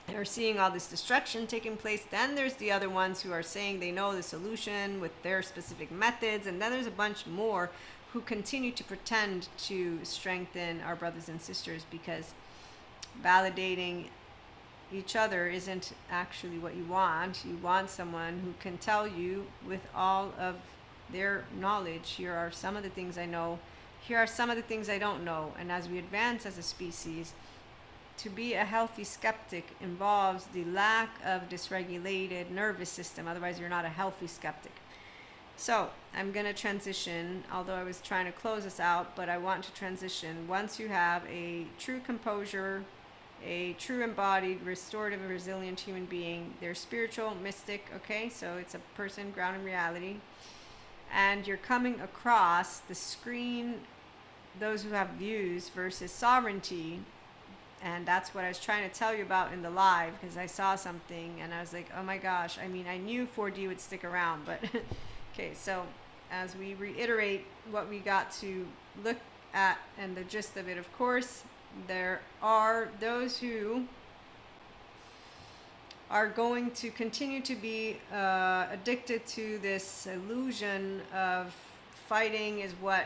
they're seeing all this destruction taking place. Then there's the other ones who are saying they know the solution with their specific methods. And then there's a bunch more who continue to pretend to strengthen our brothers and sisters, because validating each other isn't actually what you want. You want someone who can tell you with all of their knowledge, here are some of the things I know, here are some of the things I don't know. And as we advance as a species, to be a healthy skeptic involves the lack of dysregulated nervous system. Otherwise, you're not a healthy skeptic. So I'm going to transition, although I was trying to close us out, but I want to transition. Once you have a true composure, a true embodied, restorative, and resilient human being, they're spiritual, mystic, okay? So it's a person grounded in reality. And you're coming across the screen, those who have views versus sovereignty. And that's what I was trying to tell you about in the live, because I saw something and I was like, oh my gosh. I mean, I knew 4D would stick around, but... Okay, so as we reiterate what we got to look at and the gist of it, of course, there are those who are going to continue to be addicted to this illusion of fighting is what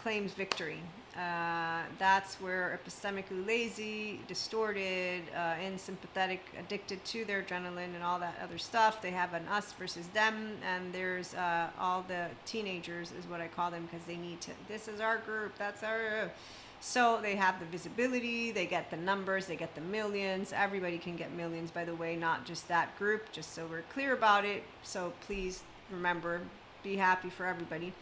claims victory. That's where epistemically lazy, distorted, insympathetic, addicted to their adrenaline and all that other stuff. They have an us versus them, and there's all the teenagers is what I call them, because they need to, this is our group, that's our, so they have the visibility, they get the numbers, they get the millions. Everybody can get millions, by the way, not just that group, just so we're clear about it. So please remember, be happy for everybody,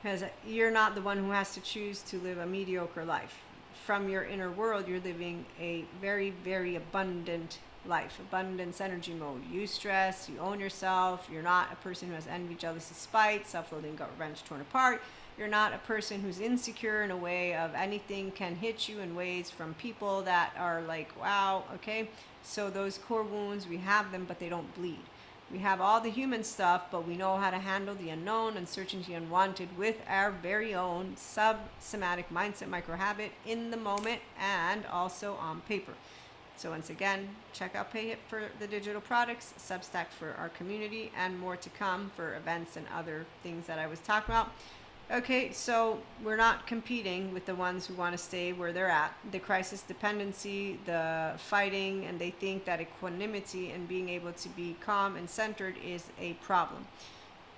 because you're not the one who has to choose to live a mediocre life. From your inner world, you're living a very, very abundant life, abundance energy mode. You stress, you own yourself, you're not a person who has envy, jealousy, spite, self-loathing, gut revenge, torn apart. You're not a person who's insecure in a way of anything can hit you in ways from people that are like, wow, okay. So those core wounds, we have them, but they don't bleed. We have all the human stuff, but we know how to handle the unknown and search into the unwanted with our very own somatic mindset micro habit in the moment and also on paper. So once again, check out PayHip for the digital products, Substack for our community, and more to come for events and other things that I was talking about. Okay, so we're not competing with the ones who want to stay where they're at. The crisis dependency, the fighting, and they think that equanimity and being able to be calm and centered is a problem.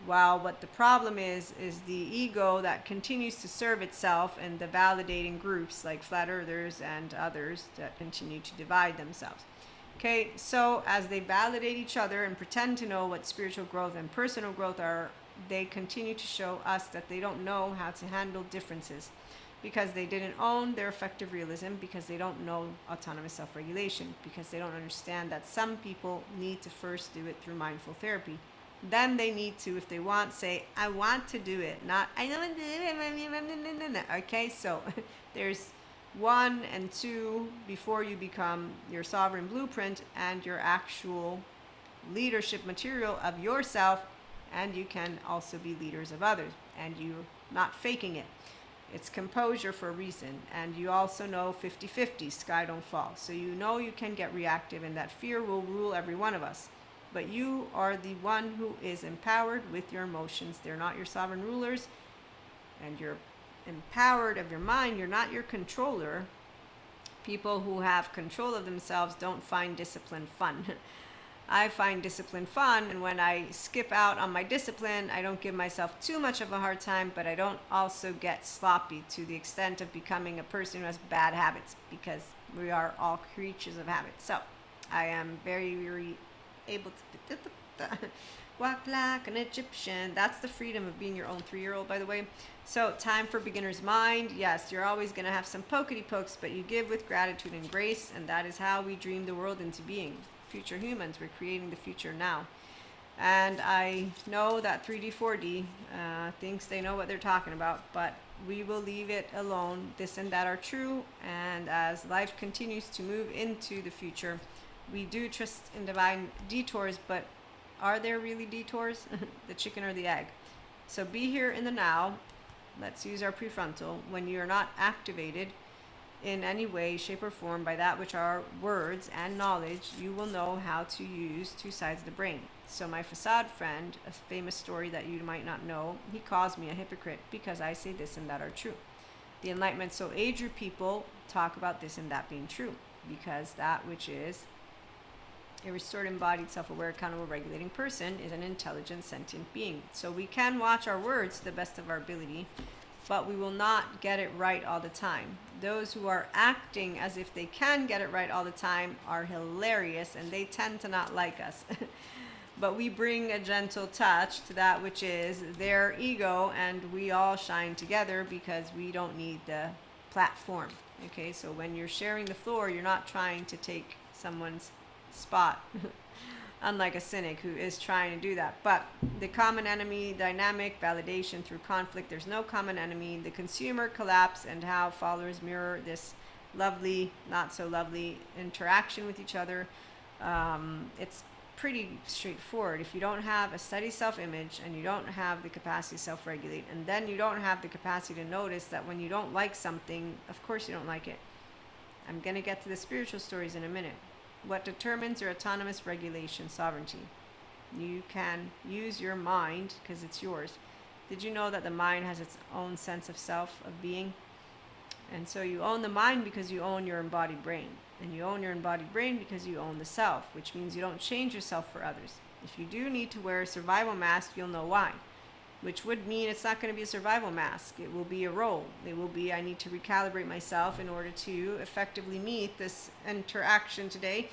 While what the problem is the ego that continues to serve itself and the validating groups like flat earthers and others that continue to divide themselves. Okay, so as they validate each other and pretend to know what spiritual growth and personal growth are, they continue to show us that they don't know how to handle differences because they didn't own their effective realism, because they don't know autonomous self-regulation, because they don't understand that some people need to first do it through mindful therapy. Then they need to, if they want, say, I want to do it, not I don't want to do it. Okay, so there's 1 and 2 before you become your sovereign blueprint and your actual leadership material of yourself. And you can also be leaders of others, and you're not faking it. It's composure for a reason. And you also know 50-50, sky don't fall. So you know you can get reactive, and that fear will rule every one of us. But you are the one who is empowered with your emotions. They're not your sovereign rulers, and you're empowered of your mind. You're not your controller. People who have control of themselves don't find discipline fun. I find discipline fun, and when I skip out on my discipline, I don't give myself too much of a hard time, but I don't also get sloppy to the extent of becoming a person who has bad habits, because we are all creatures of habit. So I am very, very able to walk like an Egyptian. That's the freedom of being your own 3-year-old, by the way. So time for beginner's mind. Yes, you're always going to have some pokety pokes, but you give with gratitude and grace, and that is how we dream the world into being. Future humans, we're creating the future now. And I know that 3D 4D thinks they know what they're talking about, but we will leave it alone. This and that are true, and as life continues to move into the future, we do trust in divine detours, but are there really detours? The chicken or the egg? So be here in the now. Let's use our prefrontal. When you're not activated in any way, shape, or form by that which are words and knowledge, you will know how to use 2 sides of the brain. So my facade friend, a famous story that you might not know, he calls me a hypocrite because I say this and that are true. The Enlightenment Soul Age group people talk about this and that being true, because that which is a restored, embodied, self-aware, accountable, regulating person is an intelligent, sentient being. So we can watch our words to the best of our ability, but we will not get it right all the time. Those who are acting as if they can get it right all the time are hilarious, and they tend to not like us. But we bring a gentle touch to that which is their ego, and we all shine together because we don't need the platform. Okay, so when you're sharing the floor, you're not trying to take someone's spot. Unlike a cynic who is trying to do that. But the common enemy dynamic, validation through conflict, there's no common enemy. The consumer collapse and how followers mirror this lovely, not so lovely interaction with each other. It's pretty straightforward. If you don't have a steady self-image and you don't have the capacity to self-regulate, and then you don't have the capacity to notice that when you don't like something, of course you don't like it. I'm going to get to the spiritual stories in a minute. What determines your autonomous regulation sovereignty? You can use your mind because it's yours. Did you know that the mind has its own sense of self, of being? And so you own the mind because you own your embodied brain. And you own your embodied brain because you own the self, which means you don't change yourself for others. If you do need to wear a survival mask, you'll know why. Which would mean it's not going to be a survival mask. It will be a role. It will be, I need to recalibrate myself in order to effectively meet this interaction today.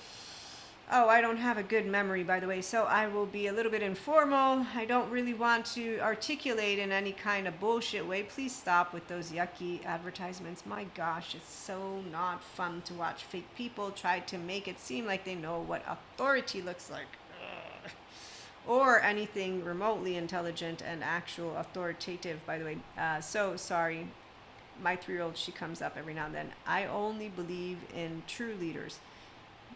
Oh, I don't have a good memory, by the way, so I will be a little bit informal. I don't really want to articulate in any kind of bullshit way. Please stop with those yucky advertisements. My gosh, it's so not fun to watch fake people try to make it seem like they know what authority looks like. Ugh. Or anything remotely intelligent and actual authoritative, by the way. So sorry. My 3-year-old, she comes up every now and then. I only believe in true leaders.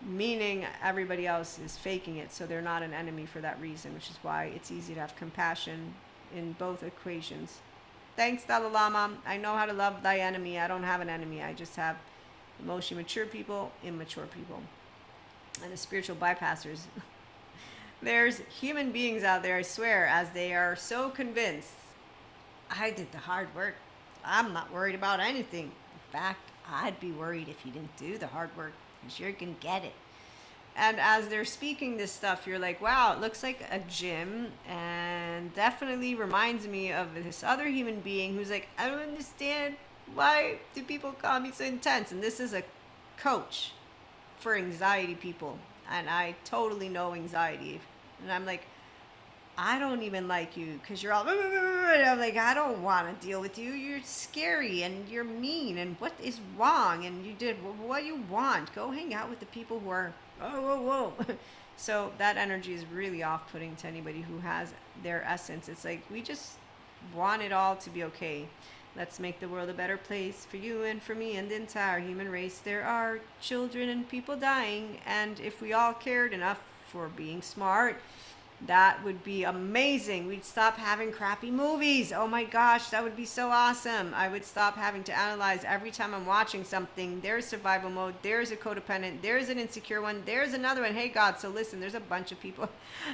Meaning everybody else is faking it, so they're not an enemy for that reason, which is why it's easy to have compassion in both equations. Thanks, Dalai Lama. I know how to love thy enemy. I don't have an enemy. I just have emotionally mature people, immature people, and the spiritual bypassers. There's human beings out there, I swear, as they are so convinced, I did the hard work. I'm not worried about anything. In fact, I'd be worried if you didn't do the hard work. You're gonna get it. And as they're speaking this stuff, you're like, wow, it looks like a gym, and definitely reminds me of this other human being who's like, I don't understand, why do people call me so intense? And this is a coach for anxiety people, and I totally know anxiety. And I'm like, I don't even like you because you're all, and I'm like, I don't want to deal with you. You're scary and you're mean, and what is wrong? And you did what you want. Go hang out with the people who are, whoa. So that energy is really off-putting to anybody who has their essence. It's like, we just want it all to be okay. Let's make the world a better place for you and for me and the entire human race. There are children and people dying, and if we all cared enough for being smart, that would be amazing. We'd stop having crappy movies. Oh my gosh, that would be so awesome. I would stop having to analyze every time I'm watching something. There's survival mode. There's a codependent. There's an insecure one. There's another one. Hey God, so listen, there's a bunch of people.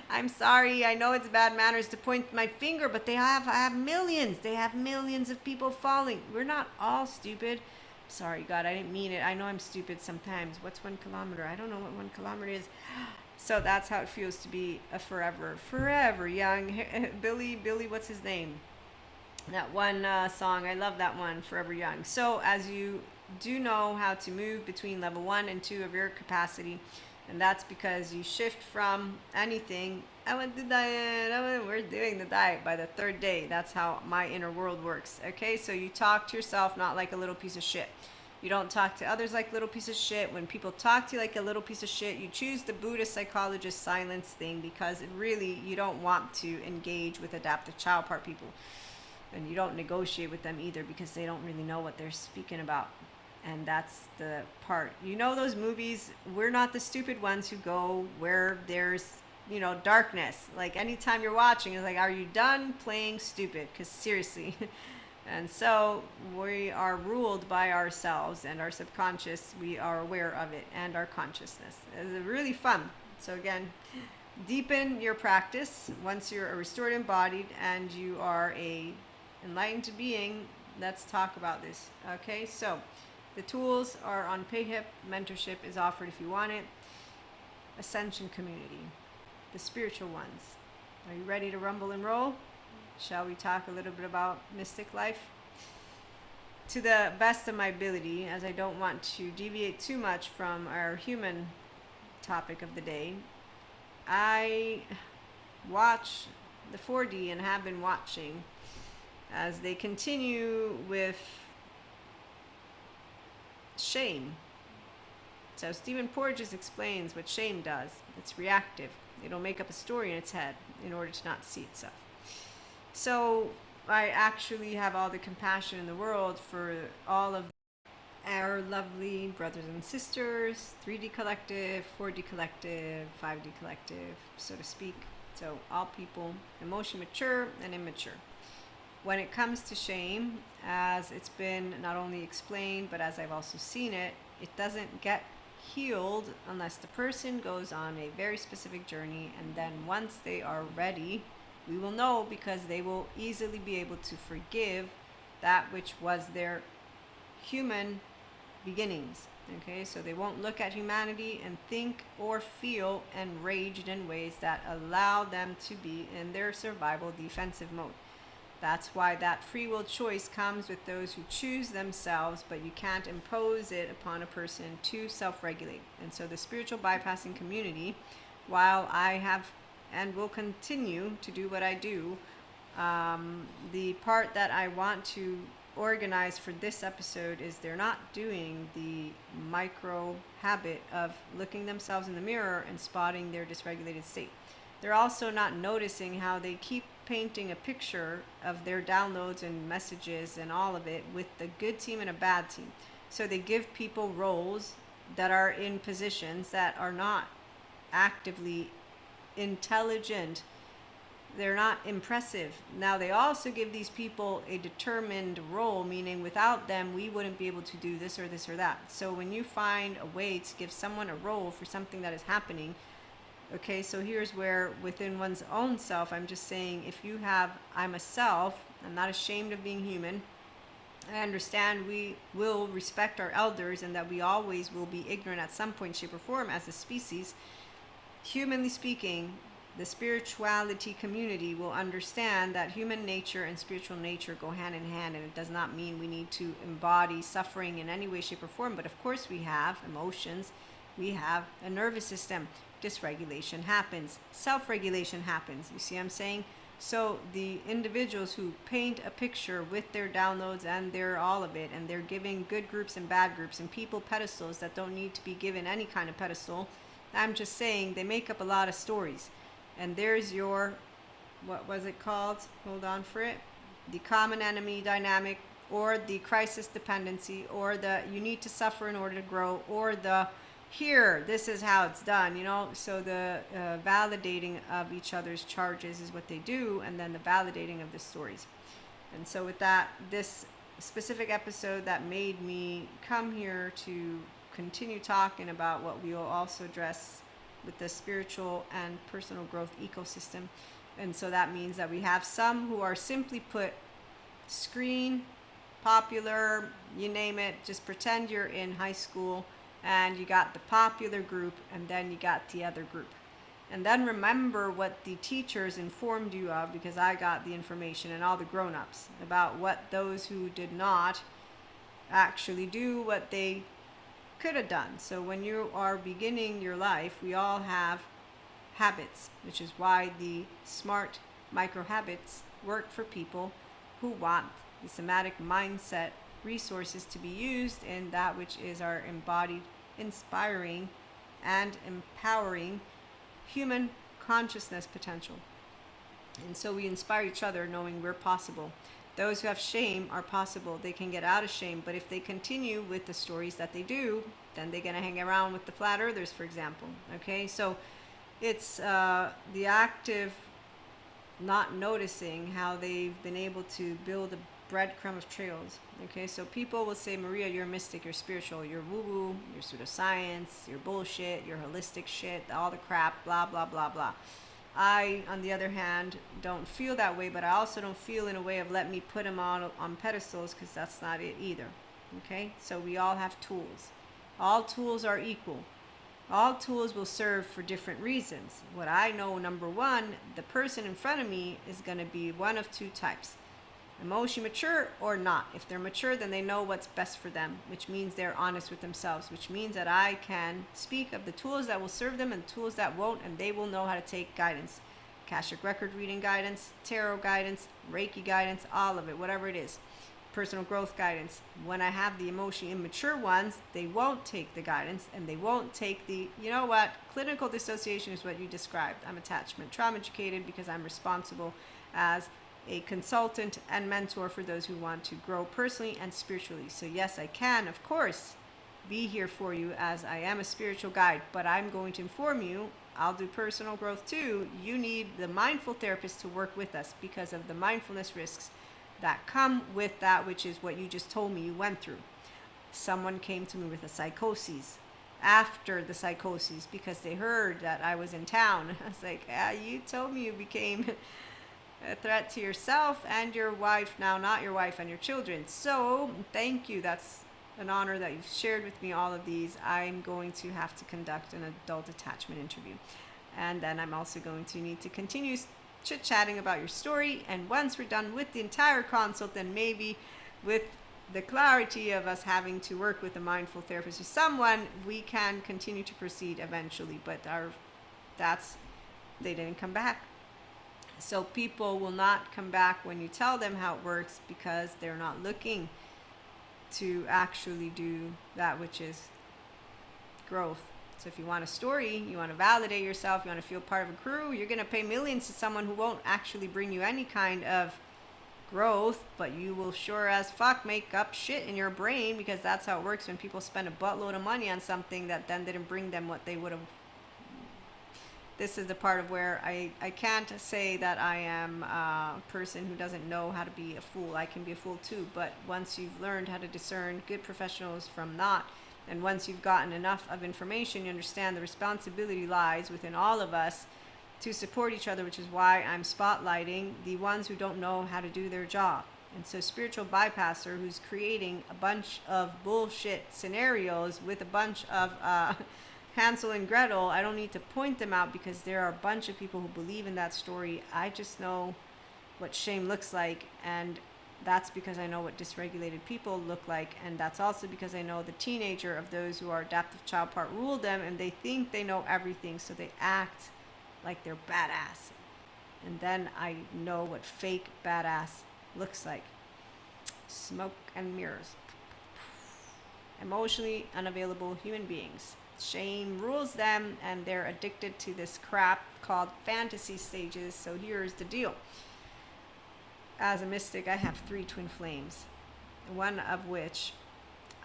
I'm sorry. I know it's bad manners to point my finger, but I have millions. They have millions of people falling. We're not all stupid. Sorry, God, I didn't mean it. I know I'm stupid sometimes. What's 1 kilometer? I don't know what 1 kilometer is. So that's how it feels to be a forever young. Billy, what's his name? That one song, I love that one, Forever Young. So as you do know how to move between level 1 and 2 of your capacity, and that's because you shift from anything, I went to diet, we're doing the diet by the 3rd day. That's how my inner world works. Okay, so you talk to yourself not like a little piece of shit. You don't talk to others like little piece of shit. When people talk to you like a little piece of shit, you choose the Buddhist psychologist silence thing, because it really, you don't want to engage with adaptive child part people. And you don't negotiate with them either, because they don't really know what they're speaking about. And that's the part. You know those movies, we're not the stupid ones who go where there's, darkness. Like anytime you're watching, it's like, are you done playing stupid? Because seriously. And so we are ruled by ourselves and our subconscious. We are aware of it, and our consciousness. It's really fun. So again, deepen your practice. Once you're a restored embodied and you are a enlightened being, let's talk about this. Okay, so the tools are on PayHip. Mentorship is offered if you want it. Ascension community, the spiritual ones. Are you ready to rumble and roll? Shall we talk a little bit about mystic life? To the best of my ability, as I don't want to deviate too much from our human topic of the day, I watch the 4D and have been watching as they continue with shame. So Stephen Porges explains what shame does. It's reactive. It'll make up a story in its head in order to not see itself. So I actually have all the compassion in the world for all of our lovely brothers and sisters, 3D collective, 4D collective, 5D collective, so to speak. So all people, emotionally mature and immature. When it comes to shame, as it's been not only explained, but as I've also seen it, it doesn't get healed unless the person goes on a very specific journey, and then once they are ready, we will know, because they will easily be able to forgive that which was their human beginnings. Okay, so they won't look at humanity and think or feel enraged in ways that allow them to be in their survival defensive mode. That's why that free will choice comes with those who choose themselves, but you can't impose it upon a person to self-regulate. And so the spiritual bypassing community, while I have and will continue to do what I do, the part that I want to organize for this episode is they're not doing the micro habit of looking themselves in the mirror and spotting their dysregulated state. They're also not noticing how they keep painting a picture of their downloads and messages and all of it with the good team and a bad team. So they give people roles that are in positions that are not actively intelligent. They're not impressive. Now they also give these people a determined role, meaning without them we wouldn't be able to do this or this or that. So when you find a way to give someone a role for something that is happening, okay, so here's where within one's own self, I'm just saying, if you have, I'm a self, I'm not ashamed of being human. I understand we will respect our elders and that we always will be ignorant at some point, shape, or form as a species. Humanly speaking, the spirituality community will understand that human nature and spiritual nature go hand in hand, and it does not mean we need to embody suffering in any way, shape, or form. But of course we have emotions, we have a nervous system. Dysregulation happens, self-regulation happens. You see what I'm saying? So the individuals who paint a picture with their downloads and their all of it, and they're giving good groups and bad groups and people pedestals that don't need to be given any kind of pedestal, I'm just saying they make up a lot of stories. And there's your, what was it called? Hold on for it. The common enemy dynamic, or the crisis dependency, or the you need to suffer in order to grow, or the here, this is how it's done, you know. So the validating of each other's charges is what they do, and then the validating of the stories. And so with that, this specific episode that made me come here to continue talking about what we will also address with the spiritual and personal growth ecosystem. And so that means that we have some who are simply put screen, popular, you name it, just pretend you're in high school, and you got the popular group, and then you got the other group. And then remember what the teachers informed you of, because I got the information, and all the grown-ups, about what those who did not actually do what they could have done. So when you are beginning your life, we all have habits, which is why the smart micro habits work for people who want the somatic mindset resources to be used in that which is our embodied, inspiring, and empowering human consciousness potential. And so we inspire each other knowing we're possible. Those who have shame are possible. They can get out of shame, but if they continue with the stories that they do, then they're going to hang around with the flat earthers, for example. Okay, so it's the active not noticing how they've been able to build a breadcrumb of trails. Okay, so people will say, Maria, you're a mystic, you're spiritual, you're woo-woo, you're pseudoscience, you're bullshit, you're holistic shit, all the crap, blah, blah, blah, blah. I, on the other hand, don't feel that way, but I also don't feel in a way of let me put them all on pedestals, because that's not it either. Okay, so we all have tools. All tools are equal. All tools will serve for different reasons. What I know, number one, the person in front of me is going to be one of two types. Emotionally mature or not. If they're mature, then they know what's best for them, which means they're honest with themselves, which means that I can speak of the tools that will serve them and tools that won't, and they will know how to take guidance. Akashic record reading guidance, tarot guidance, Reiki guidance, all of it, whatever it is. Personal growth guidance. When I have the emotionally immature ones, they won't take the guidance, and they won't take the, you know what, clinical dissociation is what you described. I'm attachment trauma educated because I'm responsible as a consultant and mentor for those who want to grow personally and spiritually. So yes, I can, of course, be here for you as I am a spiritual guide, but I'm going to inform you, I'll do personal growth too. You need the mindful therapist to work with us because of the mindfulness risks that come with that, which is what you just told me you went through. Someone came to me with a psychosis after the psychosis because they heard that I was in town. I was like, you told me you became a threat to yourself and your wife, now not your wife and your children. So thank you. That's an honor that you've shared with me all of these. I'm going to have to conduct an adult attachment interview. And then I'm also going to need to continue chit-chatting about your story. And once we're done with the entire consult, then maybe with the clarity of us having to work with a mindful therapist or someone, we can continue to proceed eventually. But they didn't come back. So people will not come back when you tell them how it works, because they're not looking to actually do that which is growth. So if you want a story, you want to validate yourself, you want to feel part of a crew, you're going to pay millions to someone who won't actually bring you any kind of growth, but you will sure as fuck make up shit in your brain, because that's how it works when people spend a buttload of money on something that then didn't bring them what they would have. This is the part of where I can't say that I am a person who doesn't know how to be a fool. I can be a fool too, but once you've learned how to discern good professionals from not, and once you've gotten enough of information, you understand the responsibility lies within all of us to support each other, which is why I'm spotlighting the ones who don't know how to do their job. And so spiritual bypasser who's creating a bunch of bullshit scenarios with a bunch of Hansel and Gretel, I don't need to point them out, because there are a bunch of people who believe in that story. I just know what shame looks like, and that's because I know what dysregulated people look like, and that's also because I know the teenager of those who are adaptive child part rule them, and they think they know everything, so they act like they're badass. And then I know what fake badass looks like. Smoke and mirrors. Emotionally unavailable human beings. Shame rules them, and they're addicted to this crap called fantasy stages. So here's the deal. As a mystic, I have 3 twin flames, one of which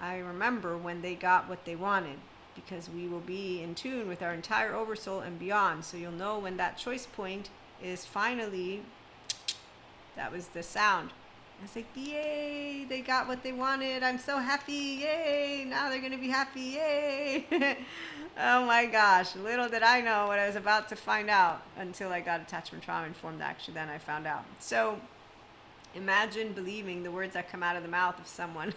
I remember when they got what they wanted, because we will be in tune with our entire oversoul and beyond. So you'll know when that choice point is finally, that was the sound. I was like, yay, they got what they wanted. I'm so happy. Yay, now they're going to be happy. Yay. Oh my gosh. Little did I know what I was about to find out until I got attachment trauma informed. Actually, then I found out. So imagine believing the words that come out of the mouth of someone.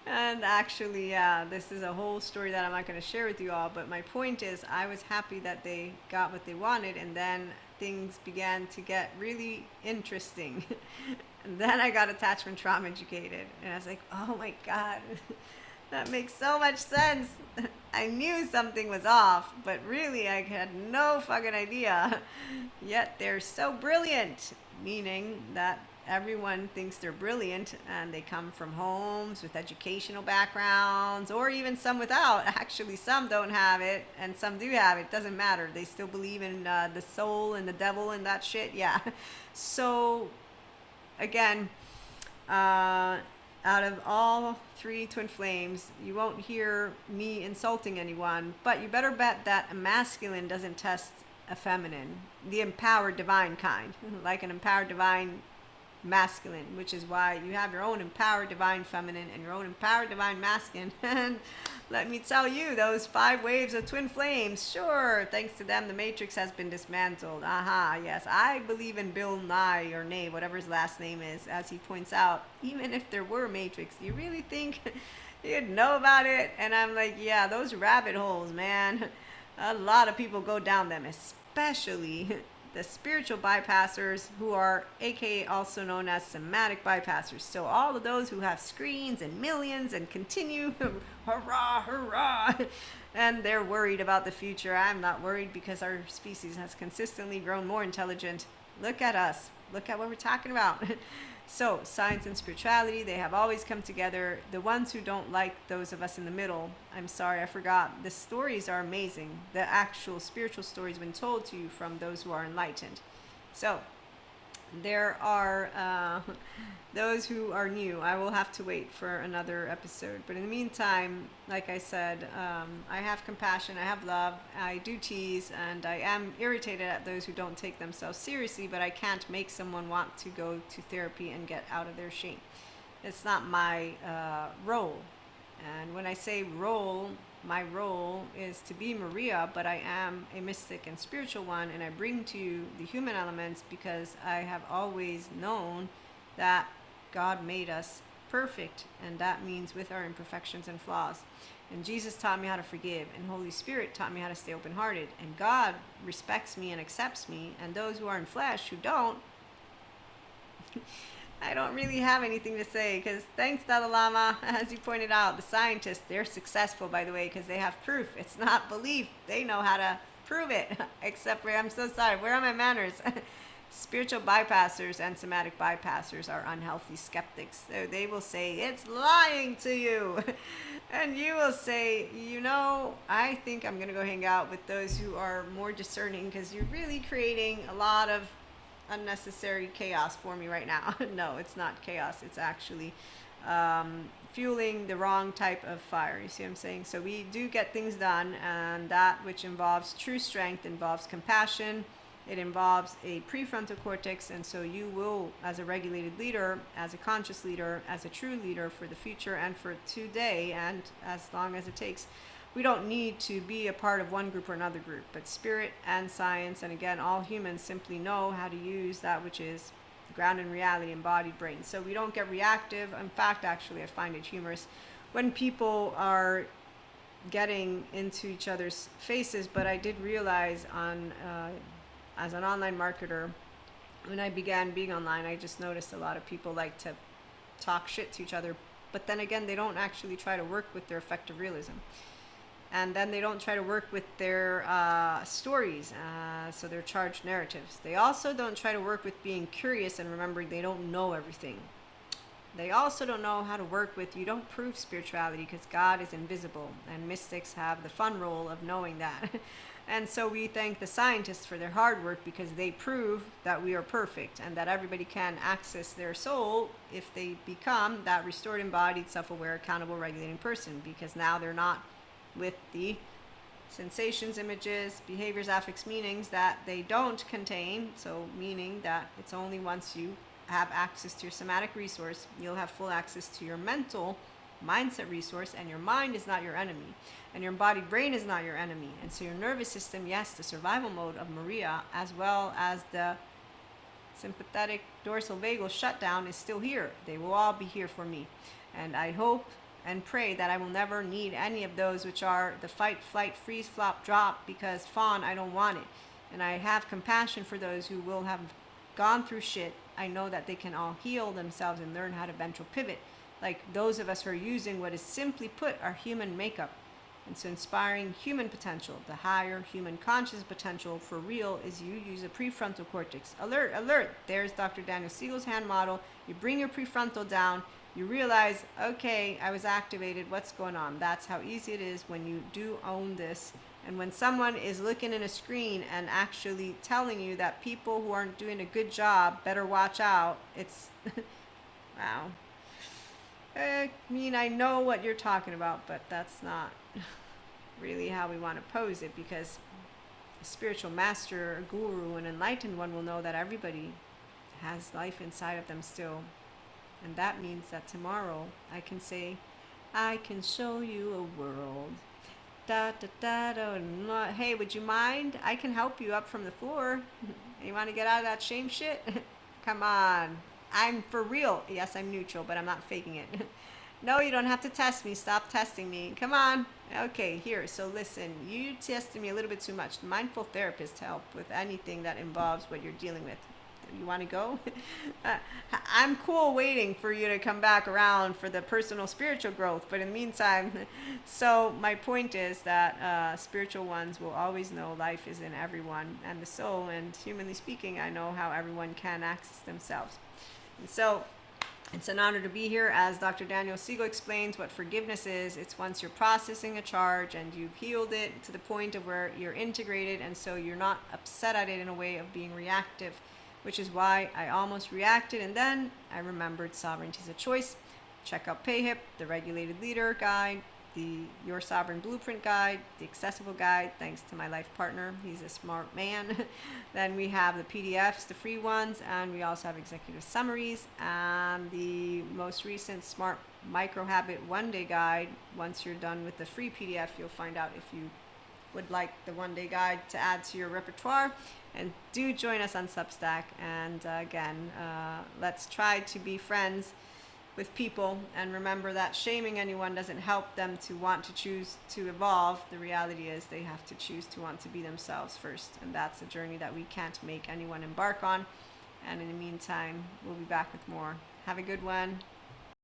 And actually, this is a whole story that I'm not going to share with you all. But my point is, I was happy that they got what they wanted. And then things began to get really interesting. And then I got attachment trauma educated. And I was like, oh my God, that makes so much sense. I knew something was off, but really I had no fucking idea. Yet they're so brilliant, meaning that everyone thinks they're brilliant, and they come from homes with educational backgrounds, or even some without. Actually, some don't have it, and some do have it. Doesn't matter. They still believe in the soul and the devil and that shit. Yeah. So again, out of all 3 twin flames, you won't hear me insulting anyone, but you better bet that a masculine doesn't test a feminine, the empowered divine kind, like an empowered divine masculine, which is why you have your own empowered divine feminine and your own empowered divine masculine. And let me tell you, those 5 waves of twin flames, sure, thanks to them, the matrix has been dismantled. Aha, yes, I believe in Bill Nye, or Nay, whatever his last name is, as he points out. Even if there were matrix, do you really think you'd know about it? And I'm like, yeah, those rabbit holes, man, a lot of people go down them, especially the spiritual bypassers, who are aka also known as somatic bypassers. So all of those who have screens and millions and continue, hurrah, hurrah, and they're worried about the future. I'm not worried, because our species has consistently grown more intelligent. Look at us. Look at what we're talking about. So science and spirituality, they have always come together. The ones who don't like those of us in the middle, I'm sorry, I forgot. The stories are amazing. The actual spiritual stories been told to you from those who are enlightened. So there are those who are new. I will have to wait for another episode. But in the meantime, like I said, I have compassion, I have love, I do tease, and I am irritated at those who don't take themselves seriously, but I can't make someone want to go to therapy and get out of their shame. It's not my role. And when I say role, my role is to be Maria, but I am a mystic and spiritual one, and I bring to you the human elements because I have always known that God made us perfect, and that means with our imperfections and flaws. And Jesus taught me how to forgive, and Holy Spirit taught me how to stay open-hearted, and God respects me and accepts me, and those who are in flesh who don't, I don't really have anything to say, because thanks, Dalai Lama. As you pointed out, the scientists, they're successful, by the way, because they have proof. It's not belief. They know how to prove it. Except for, I'm so sorry, where are my manners? Spiritual bypassers and somatic bypassers are unhealthy skeptics. So they will say, it's lying to you. And you will say, I think I'm going to go hang out with those who are more discerning, because you're really creating a lot of unnecessary chaos for me right now. No, it's not chaos. It's actually fueling the wrong type of fire. You see what I'm saying? So we do get things done, and that which involves true strength involves compassion. It involves a prefrontal cortex, and so you will, as a regulated leader, as a conscious leader, as a true leader for the future and for today, and as long as it takes, we don't need to be a part of one group or another group, but spirit and science, and again, all humans simply know how to use that which is grounded in reality, embodied brain. So we don't get reactive. In fact, actually, I find it humorous when people are getting into each other's faces, but I did realize as an online marketer, when I began being online, I just noticed a lot of people like to talk shit to each other, but then again, they don't actually try to work with their effective realism. And then they don't try to work with their stories, so their charged narratives. They also don't try to work with being curious and remembering they don't know everything. They also don't know how to work with, you don't prove spirituality because God is invisible, and mystics have the fun role of knowing that. And so we thank the scientists for their hard work, because they prove that we are perfect and that everybody can access their soul if they become that restored, embodied, self-aware, accountable, regulating person, because now they're not with the sensations, images, behaviors, affects, meanings that they don't contain. So meaning that it's only once you have access to your somatic resource, you'll have full access to your mental mindset resource, and your mind is not your enemy, and your embodied brain is not your enemy. And so your nervous system, yes, the survival mode of Maria, as well as the sympathetic dorsal vagal shutdown, is still here. They will all be here for me, and I hope and pray that I will never need any of those, which are the fight, flight, freeze, flop, drop, because fawn, I don't want it. And I have compassion for those who will have gone through shit. I know that they can all heal themselves and learn how to ventral pivot, like those of us who are using what is simply put our human makeup. And so inspiring human potential, the higher human conscious potential for real, is you use a prefrontal cortex. Alert, alert. There's Dr. Daniel Siegel's hand model. You bring your prefrontal down. You realize, okay, I was activated. What's going on? That's how easy it is when you do own this. And when someone is looking in a screen and actually telling you that people who aren't doing a good job better watch out, it's wow. I mean, I know what you're talking about, but that's not really how we want to pose it, because a spiritual master, a guru, an enlightened one will know that everybody has life inside of them still. And that means that tomorrow I can say, I can show you a world. Da, da, da, da. Hey, would you mind? I can help you up from the floor. You want to get out of that shame shit? Come on. I'm for real. Yes, I'm neutral, but I'm not faking it. No, you don't have to test me. Stop testing me. Come on. Okay, here. So listen, you tested me a little bit too much. Mindful therapists help with anything that involves what you're dealing with. You want to go? I'm cool waiting for you to come back around for the personal spiritual growth. But in the meantime, so my point is that spiritual ones will always know life is in everyone and the soul. And humanly speaking, I know how everyone can access themselves. And so it's an honor to be here. As Dr. Daniel Siegel explains what forgiveness is, it's once you're processing a charge and you've healed it to the point of where you're integrated, and so you're not upset at it in a way of being reactive, which is why I almost reacted, and then I remembered sovereignty is a choice. Check out PayHip, the Regulated Leader Guide, the Your Sovereign Blueprint Guide, the Accessible Guide, thanks to my life partner. He's a smart man. Then we have the PDFs, the free ones, and we also have executive summaries, and the most recent Smart Micro Habit One-Day Guide. Once you're done with the free PDF, you'll find out if you would like the one-day guide to add to your repertoire. And do join us on Substack. And again, let's try to be friends with people, and remember that shaming anyone doesn't help them to want to choose to evolve. The reality is they have to choose to want to be themselves first, and that's a journey that we can't make anyone embark on. And in the meantime, we'll be back with more. Have a good one.